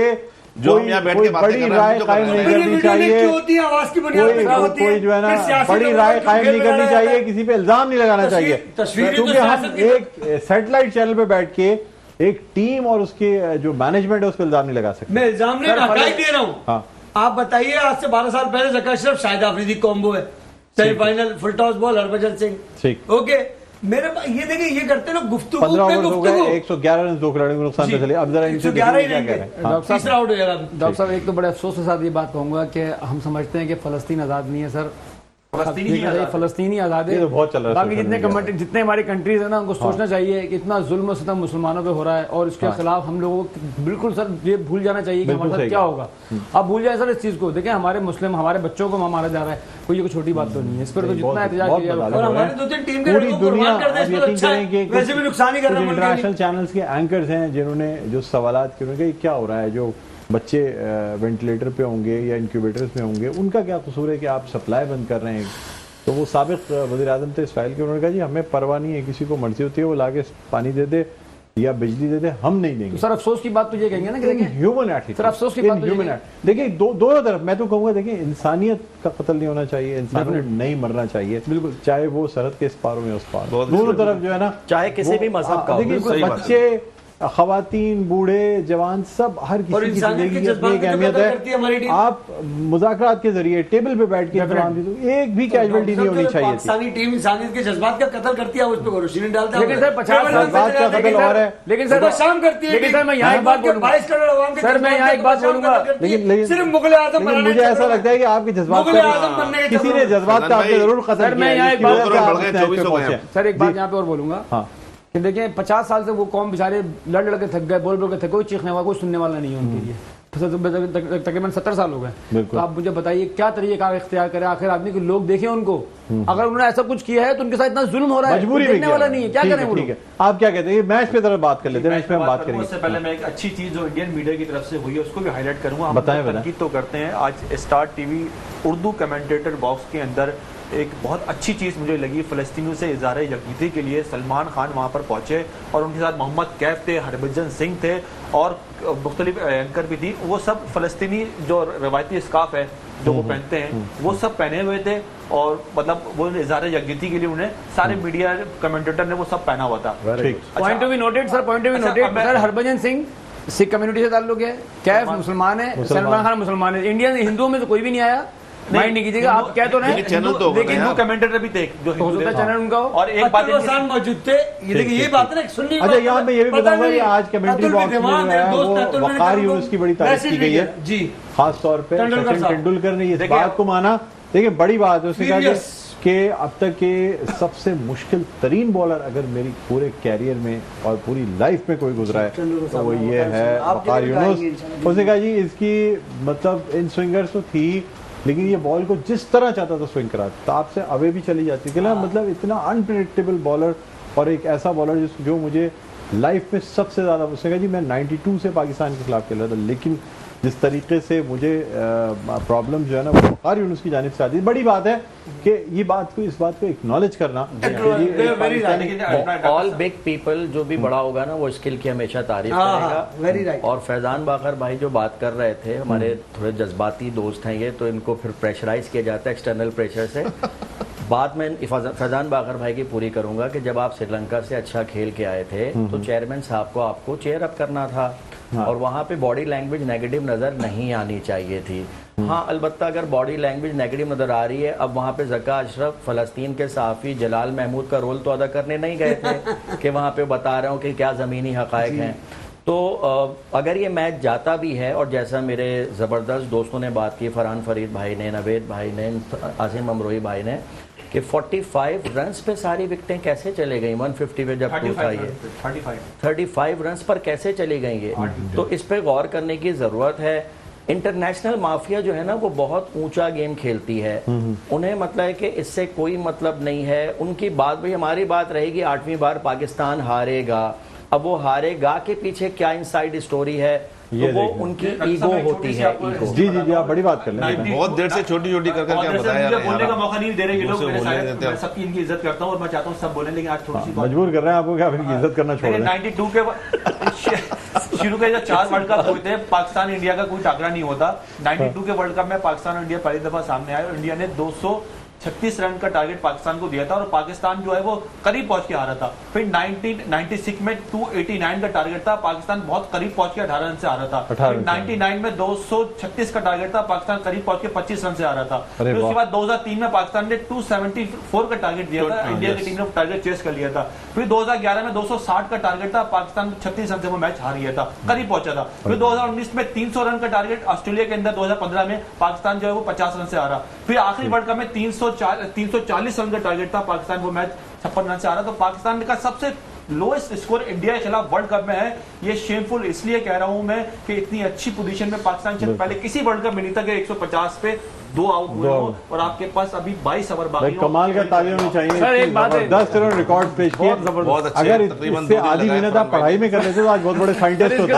S2: जो हम यहाँ बैठ
S6: कोई
S2: के बातें
S6: बड़ी
S2: कर रहे हैं,
S6: राय
S2: मुझे
S6: कायम
S2: पता
S6: नहीं
S2: है।
S6: करनी चाहिए,
S7: क्यों होती है, आवाज की बुनियाद पर क्या होती है?
S6: कोई जो है ना
S7: फिर सियासी
S6: बड़ी
S7: लोगों
S6: राय
S7: को
S6: कायम
S7: खेल
S6: नहीं करनी
S7: रहा
S6: चाहिए,
S7: है।
S6: किसी पे इल्जाम नहीं लगाना चाहिए,
S7: तस्वीर तो
S6: क्योंकि हम
S7: सियासत की
S6: एक सैटेलाइट चैनल पे बैठ के एक टीम और उसके जो मैनेजमेंट है उस पर इल्जाम नहीं लगा सकते।
S7: मैं इल्जाम नहीं, हकायक दे रहा हूँ।
S6: हाँ,
S7: आप बताइए, आज से 12 साल पहले जका अशरफ शाहिद आफरीदी कॉम्बो है, semifinal full toss ball Harbhajan Singh,
S6: ठीक।
S7: ओके मेरे ये देखिए, ये करते ना गुफ्तगू
S6: 15
S7: पे
S6: ओवर हो गए,
S7: गुफ्तगू।
S6: 111 रन दो खिलाड़ियों को नुकसान पे चले। अब जरा इनसे
S7: 111 ही
S6: देखिए
S7: नहीं
S6: क्या कह रहे हैं। हाँ,
S5: डॉक्टर
S7: तीसरा आउट हो जाएगा।
S5: डॉक्टर साहब, एक तो बड़े अफसोस के साथ ये बात कहूंगा कि हम समझते हैं कि फलस्तीन आज़ाद नहीं है सर, फलस्तीनी आज़ाद
S6: ये
S5: है।
S6: तो बहुत चल रहा है
S5: बाकी
S6: सोशल
S5: जितने
S6: मीडिया
S5: कमेंट जितने हमारी कंट्रीज है ना, उनको सोचना चाहिए कि इतना जुल्म और सितम मुसलमानों पे हो रहा है और इसके खिलाफ हम लोगों को बिल्कुल सर ये भूल जाना चाहिए कि
S6: बिल्कुल
S5: हमारे
S6: सही
S5: साथ क्या होगा। आप भूल जाए सर इस चीज को, देखें हमारे मुस्लिम हमारे बच्चों को मारा जा रहा है, कोई ये छोटी बात तो नहीं है, इस पर तो जितना एहतजाज
S6: बहुत
S5: किया
S6: बदलाव
S7: और
S6: हो रहे
S7: हमारे
S6: हैं।
S7: 2-3 टीम के
S6: पूरी
S7: लड़कों को
S6: दुनिया
S7: कुर्बान कर दे,
S6: आप
S7: इसमें
S6: यकीन
S7: अच्छा
S6: करें कि
S7: है, वैसे भी नुकसान ही कर रहा है मुल्क के लिए।
S6: इंटरनेशनल चैनल्स के एंकर्स हैं जिन्होंने जो सवालात किए, उन्होंने कहा क्या हो रहा है, जो बच्चे वेंटिलेटर पे होंगे या इंक्यूबेटर्स में होंगे, उनका क्या कसूर है कि आप सप्लाई बंद कर रहे हैं। तो वो साबिक वज़ीर आज़म थे इसराइल के, उन्होंने कहा जी हमें परवाह नहीं है, किसी को मर्जी होती है वो लाके पानी दे दे या बिजली दे दे, हम नहीं देंगे।
S5: तो सर अफसोस की बात तो ये कहेंगे ना कि देखिए
S6: ह्यूमन एक्ट,
S5: सर अफसोस की बात तो ये
S6: ह्यूमन एक्ट। देखिए दोनों तरफ मैं तो कहूँगा, देखिए इंसानियत का कत्ल नहीं होना चाहिए, इंसान को नहीं मरना चाहिए, बिल्कुल, चाहे वो सरहद के इस पार हो या उस पार, दोनों तरफ जो है ना,
S3: चाहे किसी भी मजहब का हो।
S6: देखिए बच्चे, खवातीन, बूढ़े, जवान, सब हर किसी की
S7: इंसानियत के
S6: जिंदगी की
S7: जज्बात
S6: अपनी एक
S7: की तो
S6: अहमियत
S7: कदर करती है हमारी
S6: है।
S7: टीम।
S6: आप मुज़ाकरात के जरिए टेबल पे बैठ के एक भी कैजुअलिटी नहीं होनी चाहिए थी।
S7: पाकिस्तानी टीम इंसानियत के जज्बात का कत्ल करती है, उस पर रोशनी डालता है।
S5: लेकिन सर 50
S6: जज्बात का कत्ल और है।
S5: लेकिन सर
S7: शाम करती है,
S5: लेकिन सर मैं यहाँ एक बात बोलूंगा,
S7: 22 करोड़ आवाम के
S5: सर मैं यहाँ एक बात बोलूंगा,
S6: लेकिन
S7: सिर्फ मुगल आजम
S6: लेकिन मुझे ऐसा लगता है कि आपके जज्बात
S7: मुगल आजम बनने के
S6: किसी ने जज्बात का आपके जरूर कत्ल
S5: सर, मैं
S6: किया
S5: यहाँ
S6: है,
S5: एक
S6: इसकी
S5: बात
S6: वजह से आप
S2: बढ़ गए,
S6: इस टाइम
S2: 24
S6: पे
S2: हो गए
S6: पहुंचे।
S5: सर एक बात यहाँ पे और बोलूंगा
S6: हाँ,
S5: कि देखिए 50 साल से वो कौम बेचारे लड़ के थक गए, बोल के थक गए, कोई चीखने वाला कोई सुनने वाला नहीं है उनके लिए। तकरीबन 70 साल हो गए। तो आप मुझे बताइए क्या तरीका इख्तियार करें आखिर आदमी के लोग देखें उनको, अगर उन्होंने ऐसा कुछ किया है तो उनके साथ इतना जुल्म हो रहा है,
S6: मजबूरी
S5: देखने वाला नहीं है, क्या करें वो
S6: ठीक है। आप क्या कहते हैं, मैच पे तरफ बात कर लेते हैं, मैच पे हम बात करेंगे।
S4: उससे पहले मैं एक अच्छी चीज जो इंडियन मीडिया की तरफ से हुई है उसको भी हाईलाइट करूंगा। हम
S6: बताएं।
S4: तनकीद तो करते हैं, आज star TV Urdu commentator box के अंदर एक बहुत अच्छी चीज़ मुझे लगी, फ़लस्तीनियों से इज़हार यकजहती के लिए सलमान खान वहाँ पर पहुँचे और उनके साथ मोहम्मद कैफ थे, हरभजन सिंह थे और मुख्तलिफ एंकर भी थी। वो सब फ़लस्तीनी जो रवायती स्काफ है जो वो पहनते हैं वो सब पहने हुए थे और मतलब वो इज़हार यकजहती के लिए उन्हें सारे मीडिया कमेंटेटर ने वो सब पहना हुआ था।
S5: Point to be noted sir, point to be noted sir. Harbhajan Singh Sikh community से ताल्लुक है, कैफ मुसलमान है, सलमान खान मुसलमान है, इंडियन हिंदुओं में से कोई भी नहीं आया, माइंड नहीं कीजिएगा। आप क्या तो नहीं,
S2: चैनल तो
S4: लेकिन हिंदू कमेंटेटर भी थे जो
S5: हो सकता है चैनल उनका हो।
S4: और एक बात
S7: मौजूद थे, ये देखिए ये बात है सुननी।
S6: अच्छा, यहाँ पे ये भी बताऊंगा कि आज कमेंट्री बॉक्स में जो है वो वकार यूनुस की बड़ी तारीफ की गई है
S7: जी,
S6: खास तौर पे सचिन तेंदुलकर ने इस बात को माना। देखिए बड़ी बात है, उसने कहा कि अब तक के सबसे मुश्किल तरीन बॉलर अगर मेरी पूरे कैरियर में और पूरी लाइफ में कोई गुजरा है तो वो ये है वकार यूनुस। उसने कहा जी इसकी मतलब इन स्विंगर्स तो थी लेकिन ये बॉल को जिस तरह चाहता था स्विंग करा तो आपसे अवे भी चली जाती थी ना, मतलब इतना अनप्रेडिक्टेबल बॉलर और एक ऐसा बॉलर जो मुझे लाइफ में सबसे ज़्यादा, उसने कहा जी मैं 92 से पाकिस्तान के खिलाफ खेल रहा था लेकिन जिस तरीके से मुझे प्रॉब्लम जो है ना वो वकार यूनुस की जानिब से आती है। बड़ी बात है कि ये बात को इस बात को एक्नॉलेज करना।
S3: ऑल बिग पीपल जो भी बड़ा होगा ना वो स्किल की हमेशा तारीफ करेगा। और फैजान बाकर भाई जो बात कर रहे थे, हमारे थोड़े जज्बाती दोस्त हैं ये, तो इनको फिर प्रेशराइज किया जाता है एक्सटर्नल प्रेशर से। बात मैं फैजान बाकर भाई की पूरी करूंगा कि जब आप श्रीलंका से अच्छा खेल के आए थे तो चेयरमैन साहब को आपको चेयर अप करना था, और वहाँ पे बॉडी लैंग्वेज नेगेटिव नज़र नहीं आनी चाहिए थी। हाँ, अलबत्ता अगर बॉडी लैंग्वेज नेगेटिव नज़र आ रही है, अब वहाँ पे ज़का अशरफ फ़लस्तीन के सहाफ़ी जलाल महमूद का रोल तो अदा करने नहीं गए थे कि वहाँ पे बता रहे हो कि क्या ज़मीनी हक़ाइक़ हैं। तो अगर ये मैच जाता भी है, और जैसा मेरे ज़बरदस्त दोस्तों ने बात की, फरहान फरीद भाई ने, नवेद भाई ने, आसिम अमरोही भाई ने, कि 45 रन्स पे सारी विकेटें कैसे चले गई 150 पे, जब टूट था ये 35 रन्स पर कैसे चली गई ये, तो इस पे गौर करने की ज़रूरत है। इंटरनेशनल माफिया जो है ना, वो बहुत ऊंचा गेम खेलती है, उन्हें मतलब है कि इससे कोई मतलब नहीं है। उनकी बात भाई, हमारी बात रहेगी 8वीं बार पाकिस्तान हारेगा, अब वो हारेगा के पीछे क्या इनसाइड स्टोरी है, तो वो उनकी ईगो होती है। ईगो।
S6: जी जी जी, आप बड़ी बात कर लें।
S2: बहुत देर से छोटी छोटी कर करके बताया,
S4: मुझे बोलने का मौका नहीं दे रहे ये लोग। मैं सबकी इनकी इज्जत करता हूँ और मैं चाहता हूँ सब बोलें, लेकिन आज थोड़ी सी
S6: मजबूर कर रहे हैं आपको, क्या इनकी इज्जत करना छोड़ दें।
S4: 92 के शुरू के जो 4 वर्ल्ड कप हुए थे, पाकिस्तान इंडिया का कोई टाकरा नहीं होता। 92 के वर्ल्ड कप में पाकिस्तान और इंडिया पहली दफा सामने आए और इंडिया ने 236 रन का टारगेट पाकिस्तान को दिया था और पाकिस्तान जो है वो करीब पहुंच के हारा था। फिर 1996 में 289 का टारगेट था, पाकिस्तान बहुत करीब पहुंच के 18 रन से हारा था। फिर 99 में 236 का टारगेट था, पाकिस्तान करीब पहुंच के 25 रन से हारा था। फिर उसके बाद 2003 में पाकिस्तान ने 274 का टारगेट दिया था, इंडिया की टीम ने टारगेट चेस कर लिया था। फिर 2011 में 260 का टारगेट था, पाकिस्तान 36 रन से वो मैच हार गया था, करीब पहुंचा था। फिर 2019 में 300 रन का टारगेट ऑस्ट्रेलिया के अंदर 2015 में पाकिस्तान जो है वो 50 रन से हारा। फिर आखिरी वर्ल्ड कप में 340 रन का टारगेट था, पाकिस्तान वो मैच 56 रन से हारा। तो पाकिस्तान का सबसे लोएस्ट स्कोर इंडिया के खिलाफ वर्ल्ड कप में है। ये शेमफुल इसलिए कह रहा हूं मैं कि इतनी अच्छी पोजीशन में पाकिस्तान पहले किसी वर्ल्ड कप में नहीं था कि 150 पे 2 आउट हुए हो और आपके पास अभी 22 ओवर बाकी हो।
S6: कमाल का तालियां होनी चाहिए।
S5: सर एक बात है,
S6: 10 रन रिकॉर्ड पेश किए, अगर इससे आधी मेहनत आप पढ़ाई में कर लेते तो आज बहुत बड़े साइंटिस्ट होते।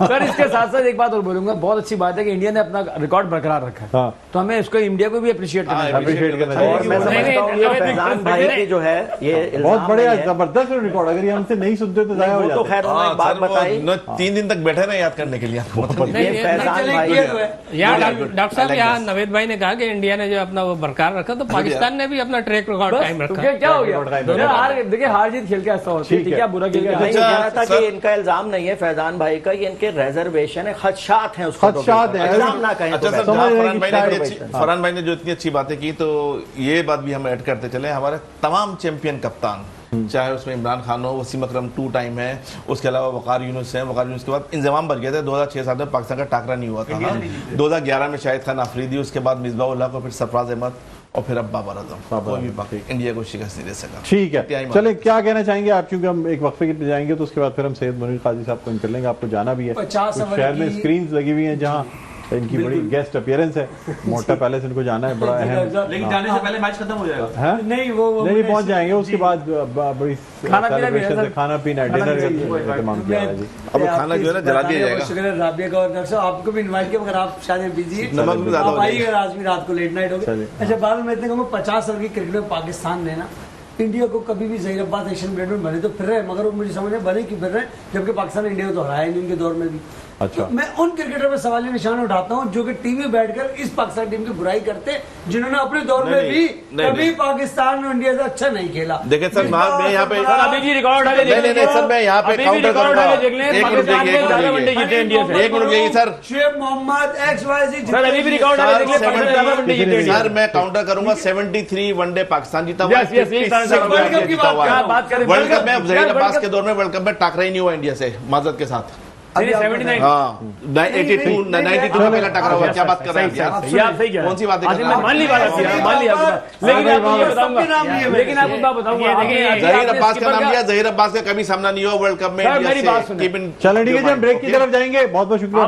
S5: सर इसके साथ साथ एक बात और बोलूंगा, बहुत अच्छी बात है कि इंडिया ने अपना रिकॉर्ड बरकरार रखा है, तो हमें इसको इंडिया को भी अप्रिशिएट करना चाहिए।
S3: और मैं समझता हूं ये फैजान भाई की जो है ये
S6: बहुत बड़े जबरदस्त रिकॉर्ड, अगर ये हमसे नहीं सुनते तो जाया हो जाता।
S3: तो खैर उन्होंने बात बताई,
S2: 3 दिन तक बैठे ना याद करने के लिए।
S3: फैजान भाई
S9: डॉक्टर साहब यहाँ नवेद भाई ने कहा कि इंडिया ने जो अपना वो बरकरार रखा, तो पाकिस्तान ने भी अपना ट्रैक रिकॉर्ड कायम रखा।
S5: क्या हो गया, देखिए हार जीत खेल के ऐसा होती है, क्या बुरा खेल के
S3: था कि इनका इल्जाम नहीं है फैजान भाई का, ये इनके रिजर्वेशन है, खदशात हैं, उसको
S6: खदशात है,
S3: इल्जाम ना कहें।
S2: अच्छा सर, फरहान भाई ने जो इतनी अच्छी बातें की, तो ये बात भी हम ऐड करते चले, हमारे तमाम चैंपियन कप्तान, चाहे उसमें इमरान खान हो, वसीम अकरम 2 टाइम है, उसके अलावा वकार यूनुस है, वकार यूनुस के बाद इंजमाम बन गए थे। 2006-7 में पाकिस्तान का टाकरा नहीं हुआ था। 2011 में शाहिद खान अफरीदी, उसके बाद मिसबाह-उल-हक को, फिर सरफराज अहमद और फिर अब बाबर आजम, कोई भी बाकी इंडिया को शिकस्त नहीं दे सका।
S6: ठीक है, चले क्या कहना चाहेंगे आप, क्योंकि हम एक वक्फे के लिए जाएंगे तो उसके बाद फिर हम सैयद मुनीर काजी साहब को कर लेंगे। आपको जाना भी है,
S5: 50
S6: शहर में स्क्रीन लगी हुई है जहाँ इनकी बड़ी गेस्ट अपीयरेंस है, मोटा पैलेस इनको जाना है, बड़ा अहम।
S4: लेकिन जाने से पहले मैच खत्म हो जाएगा।
S5: नहीं वो
S6: नहीं पहुंच जाएंगे, उसके बाद बड़ी खाना पीना डिनर तमाम किया है जी।
S2: अब खाना जो है ना जला दिया जाएगा।
S7: शुक्र राबिया का, और डॉक्टर साहब आपको भी इनवाइट किया, मगर आप शायद बिजी आप आइएगा, आज भी रात को लेट नाइट होगी। अच्छा, बाद में मैं इतने कहूँगा 50 ओवर की क्रिकेट में पाकिस्तान ने ना इंडिया को कभी भी ज़हीर बात एशियन प्लेट में बने तो फिर रहे, मगर वो मुझे समझ में बने क्यों फिर रहे, जबकि पाकिस्तान इंडिया को तो हराया नहीं उनके दौर में भी।
S6: अच्छा,
S7: तो मैं उन क्रिकेटर पर सवाल निशान उठाता हूँ जो कि टीम में बैठकर इस पाकिस्तान टीम की बुराई करते, जिन्होंने अपने दौर में भी कभी पाकिस्तान और इंडिया से अच्छा नहीं खेला।
S2: देखिए सर, मैं यहाँ पे
S5: अभी भी रिकॉर्ड है,
S2: नहीं सर, मैं यहाँ पे काउंटर करूंगा। एक मिनट देखिए sir,
S7: Sheikh Mohammad XYZ
S5: sir अभी भी रिकॉर्ड है,
S2: सर मैं काउंटर करूंगा। 73 वनडे पाकिस्तान जीता हुआ,
S5: बात करें
S2: वर्ल्ड कप में ज़हीर अब्बास के दौर में वर्ल्ड कप में टाकरा ही नहीं हुआ इंडिया से, माजरत के साथ।
S5: 79
S2: हाँ 92 में पहला टकरा हुआ, क्या बात कर रहे हैं? कौन सी बात है?
S5: मान ली बात, लेकिन आपको बात बताऊंगा,
S2: ज़हीर अब्बास का नाम लिया, ज़हीर अब्बास का कभी सामना नहीं हुआ वर्ल्ड कप में इंडिया से।
S6: चलो ठीक है, हम ब्रेक की तरफ जाएंगे। बहुत बहुत शुक्रिया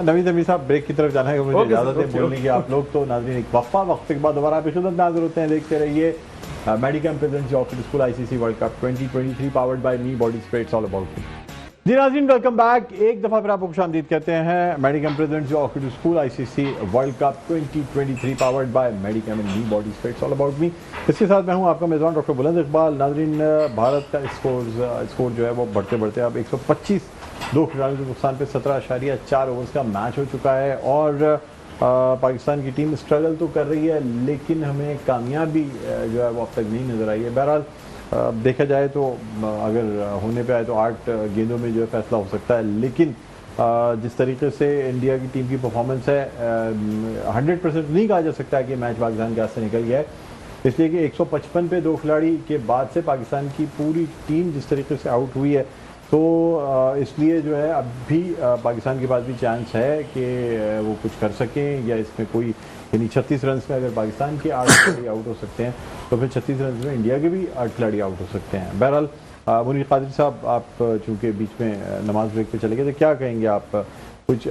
S6: नवीद अमीर साहब, ब्रेक की तरफ जाना है, मुझे इजाजत है बोलने की आप लोग। तो नाज़रीन एक वक्फे के बाद दोबारा आप इस वक्त नाज़िर होते हैं, देखते रहिए Medicam presents Oxford School ICC World Cup 2023 powered by me body spreads all about me. जी नाज़रीन, वेलकम बैक। एक दफ़ा फिर आपको खुशामदीद कहते हैं Medicom presents Oxford School ICC World Cup 2023 powered bye Medicom and me body spreads all about me. इसके साथ मैं हूं आपका मेज़बान डॉक्टर बुलंद इकबाल। नाज़रीन, भारत का स्कोर जो है वो बढ़ते बढ़ते अब 125 2 खिलाड़ियों के नुकसान पे 17.4 ओवर्स का मैच हो चुका है और पाकिस्तान की टीम स्ट्रगल तो कर रही है, लेकिन हमें कामयाबी जो है वो अब तक नहीं नज़र आई है। बहरहाल देखा जाए तो अगर होने पे आए तो 8 गेंदों में जो है फैसला हो सकता है, लेकिन जिस तरीके से इंडिया की टीम की परफॉर्मेंस है 100% नहीं कहा जा सकता है कि मैच पाकिस्तान के हाथ से निकल गया है, इसलिए कि 155 पे 2 खिलाड़ी के बाद से पाकिस्तान की पूरी टीम जिस तरीके से आउट हुई है, तो इसलिए जो है अब भी पाकिस्तान के पास भी चांस है कि वो कुछ कर सकें, या इसमें कोई यानी 36 रन में अगर पाकिस्तान के 8 खिलाड़ी आउट हो सकते हैं तो फिर 36 रन में इंडिया के भी 8 खिलाड़ी आउट हो सकते हैं। बहरहाल मुनीर कादरी साहब, आप चूंकि बीच में नमाज ब्रेक पे चले गए, तो क्या कहेंगे आप? कुछ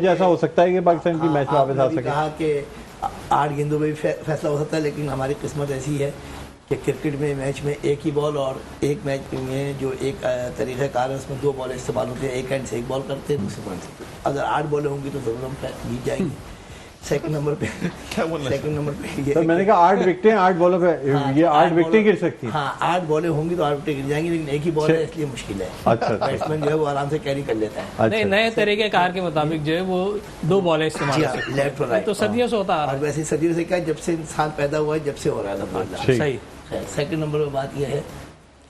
S6: ऐसा हो सकता है कि पाकिस्तान की मैच में वापस आ सके?
S8: कहा कि 8 गेंदों में भी फैसला हो सकता है, लेकिन हमारी किस्मत ऐसी है कि क्रिकेट में मैच में एक ही बॉल, और एक मैच में जो एक तरीक़ाकार है उसमें 2 बॉल इस्तेमाल होते हैं, एक एंड से एक बॉल करते हैं, दूसरे पॉइंट से। अगर 8 बॉलें होंगी तो जरूर हम जीत जाएंगे। सेकंड नंबर पे ये
S6: सर मैंने कहा 8 विकेटें 8 बॉलों पे, ये 8 विकेटें गिर सकती हैं।
S8: हाँ, 8 बॉलें होंगी तो 8 विकेटें गिर जाएंगी, लेकिन एक ही बॉल है इसलिए मुश्किल है।
S6: अच्छा,
S8: बैट्समैन जो है वो आराम से कैरी कर लेता है।
S9: नहीं, नए तरीके कार के मुताबिक जो है वो 2 बॉलें इस्तेमाल कर सकते हैं।
S8: लेफ्ट और राइट
S9: तो सदियों से होता आ रहा
S8: और वैसे सदियों से क्या, जब से इंसान पैदा हुआ है जब से हो रहा था।
S9: सही।
S8: सेकंड नंबर पर बात यह है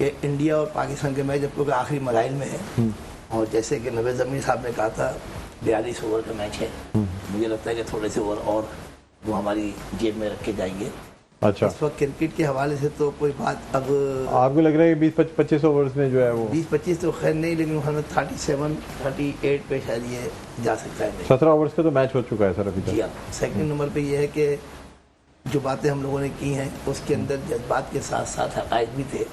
S8: कि इंडिया और पाकिस्तान के मैच जब आखिरी मराइल में है, और जैसे कि नवेद ज़मीर साहब ने कहा था 42 ओवर का मैच है, मुझे लगता है कि थोड़े से ओवर और वो हमारी जेब में रख के जाएंगे।
S6: अच्छा,
S8: इस वक्त क्रिकेट के हवाले से तो कोई बात, अब
S6: आपको लग रहा है 20-25 ओवर्स में जो है वो
S8: 20-25 तो खैर नहीं, लेकिन हमें 37-38 पे शायद ये जा सकता है।
S6: 17 ओवर्स का तो मैच हो चुका है सर अभी
S8: जी
S6: तक।
S8: हाँ। सेकंड नंबर पे ये है कि जो बातें हम लोगों ने की हैं उसके अंदर जज्बात के साथ साथ हक़ाइक़ भी थे,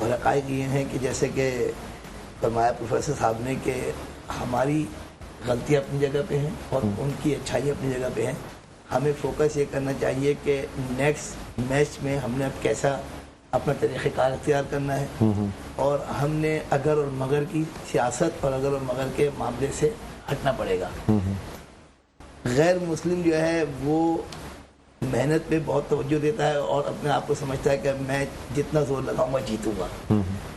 S8: और हक़ाइक़ ये हैं कि जैसे कि फरमाया प्रोफेसर साहब ने कि हमारी गलतियाँ अपनी जगह पे हैं और उनकी अच्छाई अपनी जगह पे हैं। हमें फोकस ये करना चाहिए कि नेक्स्ट मैच में हमने अब कैसा अपना तरीक़ेकार अख्तियार करना है, और हमने अगर और मगर की सियासत और अगर और मगर के मामले से हटना पड़ेगा। गैर मुस्लिम जो है वो मेहनत पे बहुत तवज्जो देता है और अपने आप को समझता है कि मैं जितना जोर लगाऊंगा जीतूंगा,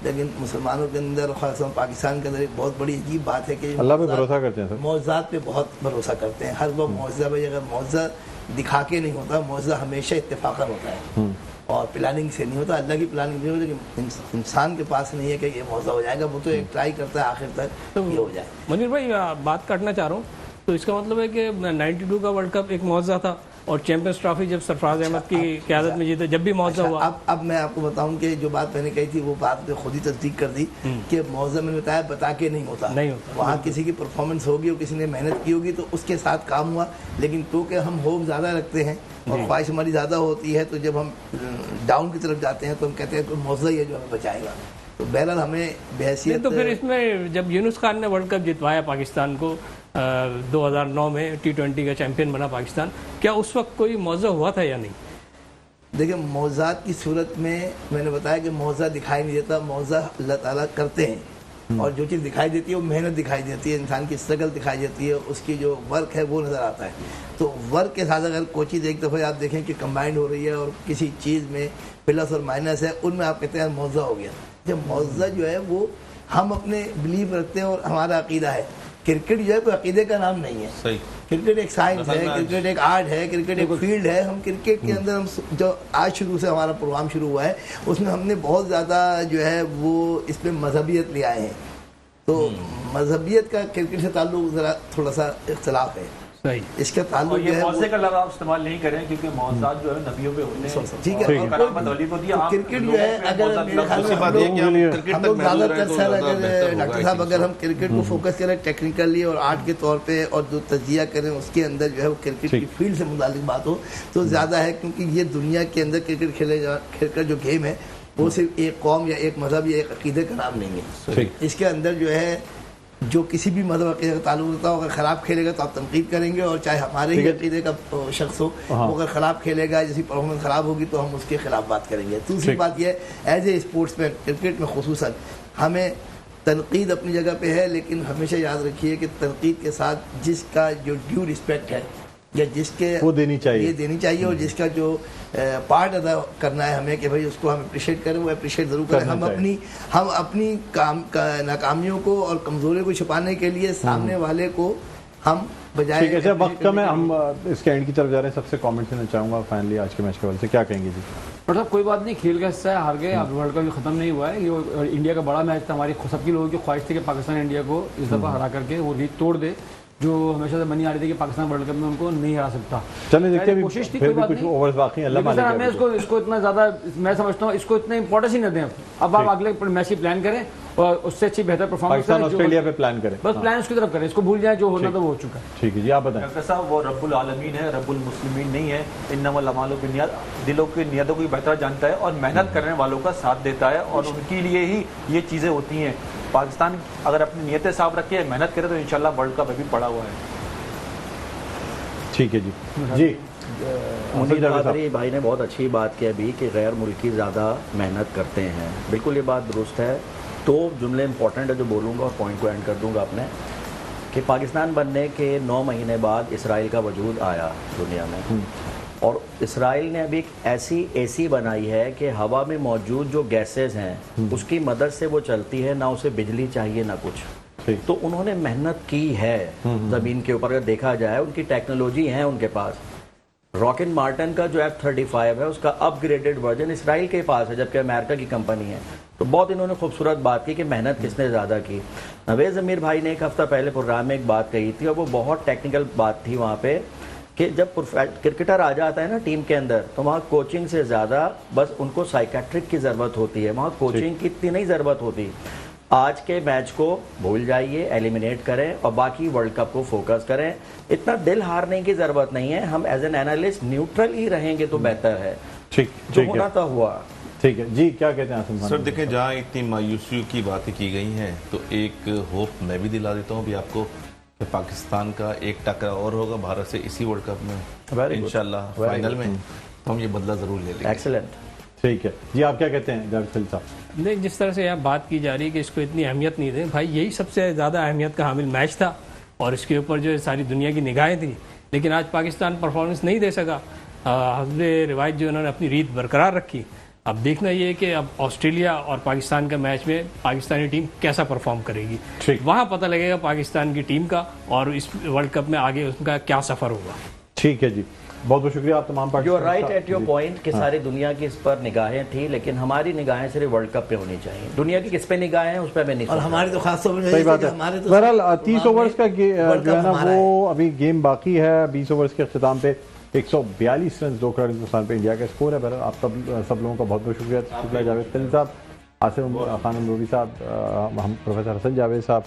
S8: लेकिन मुसलमानों के अंदर, खासतौर पाकिस्तान के अंदर एक बहुत बड़ी अजीब बात है कि
S6: अल्लाह पे भरोसा करते हैं सर,
S8: मौज़ात पे बहुत भरोसा करते हैं। हर वो मौज़ा भाई अगर मौज़ा दिखा के नहीं होता, मौज़ा हमेशा इत्तेफाकन होता है और प्लानिंग से नहीं होता। अल्लाह की प्लानिंग नहीं होती, लेकिन इंसान के पास नहीं है कि ये मौज़ा हो जाएगा, वो तो एक ट्राई करता है आखिर तक तो ये हो जाए।
S9: मुनीर भाई बात काटना चाह रहा हूँ, तो इसका मतलब है कि 92 का वर्ल्ड कप एक मौज़ा था, और चैंपियंस ट्रॉफी जब सरफराज अहमद की क़यादत में जीते जब भी मौज़ा हुआ।
S8: अब मैं आपको बताऊं कि जो बात मैंने कही थी वो बात पे खुद ही तस्दीक कर दी कि मौज़ा मैंने बताया बता के नहीं होता, वहाँ किसी की परफॉर्मेंस होगी और किसी ने मेहनत की होगी तो उसके साथ काम हुआ, लेकिन क्योंकि हम होप ज़्यादा रखते हैं और ख्वाहिश हमारी ज़्यादा होती है, तो जब हम डाउन की तरफ जाते हैं तो हम कहते हैं तो मौज़ा ही है जो हमें बचाएगा। तो बहरहाल हमें बहैसियत,
S9: तो फिर इसमें जब यूनुस खान ने वर्ल्ड कप जितवाया पाकिस्तान को 2009 में T20 का चैंपियन बना पाकिस्तान, क्या उस वक्त कोई मौज़ा हुआ था या नहीं?
S8: देखिए, मौज़ात की सूरत में मैंने बताया कि मौज़ा दिखाई नहीं देता, मौज़ा अल्लाह ताला करते हैं, और जो चीज़ दिखाई देती है वो मेहनत दिखाई देती है, इंसान की स्ट्रगल दिखाई देती है, उसकी जो वर्क है वो नज़र आता है। तो वर्क के साथ अगर कोई चीज़ एक दफ़ा आप देखें कि कंबाइंड हो रही है और किसी चीज़ में प्लस और माइनस है, उनमें आप कहते हैं मौज़ा हो गया। जब मौज़ा जो है वो हम अपने बिलीव रखते हैं और हमारा अकीदा है। क्रिकेट जो है कोई अकीदे का नाम नहीं है।
S2: सही।
S8: क्रिकेट एक साइंस है, क्रिकेट एक आर्ट है, क्रिकेट एक फील्ड है। हम क्रिकेट के अंदर हम जो आज शुरू से हमारा प्रोग्राम शुरू हुआ है उसमें हमने बहुत ज़्यादा जो है वो इस पर मजहबियत ले आए हैं। तो मजहबियत का क्रिकेट से ताल्लुक ज़रा थोड़ा सा इख्तलाफ है।
S9: सही।
S8: इसका ताल्लुक जो है
S4: मौज़े का लगाव इस्तेमाल नहीं करें क्योंकि मौज़ात जो है नबियों पे होते हैं।
S8: ठीक है, क्रिकेट जो है अगर मेरे ख्याल में हम लोग ज़्यादातर सर अगर डॉक्टर साहब अगर हम क्रिकेट को फोकस करें टेक्निकली और आर्ट के तौर पे और जो तजिया करें उसके अंदर जो है वो क्रिकेट की फील्ड से मुतालिक बात हो तो ज़्यादा है, क्योंकि ये दुनिया के अंदर क्रिकेट जो गेम है वो सिर्फ एक कौम या एक मजहब या एक अकीदे का नाम नहीं है। इसके अंदर जो है जो किसी भी मजहब अकीदे का ताल्लुक होता हो, अगर ख़राब खेलेगा तो आप तनकीद करेंगे, और चाहे हमारे ही अकीदे का शख्स हो वो अगर ख़राब खेलेगा, जैसी परफॉर्मेंस ख़राब होगी तो हम उसके खिलाफ बात करेंगे। दूसरी बात यह एज ए स्पोर्ट्समैन क्रिकेट में खुसूसन हमें तनकीद अपनी जगह पे है, लेकिन हमेशा याद रखिए कि तनकीद के साथ जिसका जो ड्यू रिस्पेक्ट है या जिसके वो देनी चाहिए और जिसका जो पार्ट अदा करना है हमें कि भाई उसको हम अप्रिशिएट करें, वो अप्रिशिएट ज़रूर करें। हम अपनी नाकामियों को और कमज़ोरी को छुपाने के लिए सामने वाले को हम बजाय।
S6: ठीक है सर, वक्त कम है, हम इसके एंड की तरफ जा रहे हैं। सबसे कमेंट देना चाहूँगा फाइनली आज के मैच के बारे में क्या कहेंगे जी?
S5: मतलब कोई बात नहीं, खेल का हिस्सा है, हार गए, अब वर्ल्ड कप खत्म नहीं हुआ है। ये इंडिया का बड़ा मैच था, हमारी सबकी लोगों की ख्वाहिश थी कि पाकिस्तान इंडिया को इस दफ़ा हरा करके वो लीड तोड़ दे, जो हमेशा से बनी आ रही थी कि पाकिस्तान वर्ल्ड कप में उनको नहीं हरा सकता।
S6: चलिए देखते हैं,
S5: कोशिश थी,
S6: फिर
S5: कोई
S6: भी
S5: बात
S6: कुछ
S5: नहीं।
S6: ओवर्स बाकी हैं, अल्लाह मालिक है।
S5: हमें इसको इतना ज़्यादा, मैं समझता हूँ इसको इतना इंपॉर्टेंस ही न दें। अब आप अगले मैच की प्लान करें और उससे अच्छी बेहतर परफॉर्मेंस
S6: पाकिस्तान ऑस्ट्रेलिया पे प्लान करें,
S5: बस प्लान उसकी तरफ करें, इसको भूल जाए, जो होना था वो हो चुका है।
S6: ठीक है जी, आप बताएं।
S4: डॉक्टर साहब, वो रब्बुल आलमीन है, रब्बुल मुस्लिमीन नहीं है। इन्नमल अमालु बिन्नियात, दिलों की नियतों को बेहतर जानता है और मेहनत करने वालों का साथ देता है, और उनके लिए ही ये चीज़ें होती हैं। पाकिस्तान अगर अपनी नियतें साफ रखे, मेहनत करे, तो इंशाल्लाह वर्ल्ड कप अभी पड़ा हुआ है।
S6: ठीक है जी। जी
S3: मुनीर कादरी भाई ने बहुत अच्छी बात की अभी कि गैर मुल्की ज़्यादा मेहनत करते हैं, बिल्कुल ये बात दुरुस्त है। तो जुमले इंपॉर्टेंट है जो बोलूँगा और पॉइंट को एंड कर दूँगा अपने, कि पाकिस्तान बनने के 9 महीने बाद इसराइल का वजूद आया दुनिया में, और इसराइल ने अभी एक ऐसी एसी बनाई है कि हवा में मौजूद जो गैसेस हैं उसकी मदद से वो चलती है, ना उसे बिजली चाहिए ना कुछ। तो उन्होंने मेहनत की है ज़मीन के ऊपर, अगर देखा जाए उनकी टेक्नोलॉजी है उनके पास। रॉकेट मार्टिन का जो F-35 है उसका अपग्रेडेड वर्जन इसराइल के पास है, जबकि अमेरिका की कंपनी है। तो बहुत इन्होंने खूबसूरत बात की कि मेहनत किसने ज़्यादा की। नवेज़ अमीर भाई ने एक हफ्ता पहले प्रोग्राम में एक बात कही थी, और वो बहुत टेक्निकल बात थी वहाँ पे, कि जब क्रिकेटर आ जाता है ना टीम के अंदर, तो वहाँ कोचिंग से ज़्यादा बस उनको साइकेट्रिक की ज़रूरत होती है, वहाँ कोचिंग की इतनी नहीं ज़रूरत होती। आज के मैच को भूल जाइए, एलिमिनेट करें और बाकी वर्ल्ड कप को फोकस करें। इतना दिल हारने की ज़रूरत नहीं है, हम एज एन एनालिस्ट न्यूट्रल ही रहेंगे तो बेहतर है।
S6: ठीक,
S3: जो होना था हुआ।
S6: ठीक है जी, क्या कहते हैं आसिम खान?
S2: सर देखिए, जहाँ इतनी मायूसी की बातें की गई हैं, तो एक होप मैं भी दिला देता हूँ अभी आपको कि पाकिस्तान का एक टकरा और होगा भारत से इसी वर्ल्ड कप में इंशाल्लाह फाइनल में, तो हम ये बदला ज़रूर ले लेंगे।
S3: एक्सीलेंट।
S6: ठीक है जी, आप क्या कहते हैं जावेद खलील साहब?
S9: नहीं, जिस तरह से यहाँ बात की जा रही है कि इसको इतनी अहमियत नहीं दें, भाई यही सबसे ज़्यादा अहमियत का हामिल मैच था और इसके ऊपर जो सारी दुनिया की निगाहें थी, लेकिन आज पाकिस्तान परफॉर्मेंस नहीं दे सका। हस्ब रिवायत जो उन्होंने अपनी रीत बरकरार रखी। अब देखना ये है कि अब ऑस्ट्रेलिया और पाकिस्तान का मैच में पाकिस्तानी टीम कैसा परफॉर्म करेगी, वहाँ पता लगेगा पाकिस्तान की टीम का और इस वर्ल्ड कप में आगे उनका क्या सफ़र होगा।
S6: ठीक है जी, बहुत बहुत शुक्रिया आप तमाम
S3: you are right at your point कि सारी दुनिया की इस पर निगाहें थी, लेकिन हमारी निगाहें सिर्फ वर्ल्ड कप पे होनी चाहिए। दुनिया की किस पे निगाहें हैं उस पे मैं नहीं,
S8: और हमारी तो खास तौर
S6: सही बात है। बहरहाल 30 ओवर्स का जो है ना वो अभी गेम बाकी है। 20 ओवर्स के अख्ताम पे 142 रन 2 खिलाड़ी नुकसान पे इंडिया का स्कोर है। बहरहाल आप सब लोगों का बहुत बहुत शुक्रिया जावेद खलील साहब, आसिम खान अमरोवी साहब, हम प्रोफेसर हसन जावेद साहब,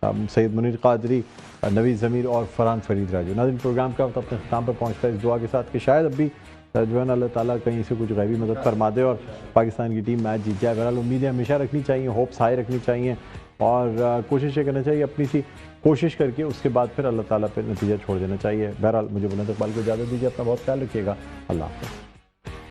S6: सैयद मुनीर कादरी, नवीद ज़मीर और फरहान फरीद राजू। नाज़रीन, प्रोग्राम का वक्त अपने ख़त्म पर पहुँचता है इस दुआ के साथ कि शायद अभी जो है ना अल्लाह ताला कहीं से कुछ गैबी मदद फरमा दे और पाकिस्तान की टीम मैच जीत जाए। बहरहाल उम्मीदें हमेशा रखनी चाहिए, होप्स हाई रखनी चाहिए और कोशिश करना चाहिए अपनी सी कोशिश करके, उसके बाद फिर अल्लाह ताला पे नतीजा छोड़ देना चाहिए। बहरहाल मुझे बुलंद इकबाल को इजाज़त दीजिए, अपना बहुत ख्याल रखिएगा। अल्लाह हाफ़िज़।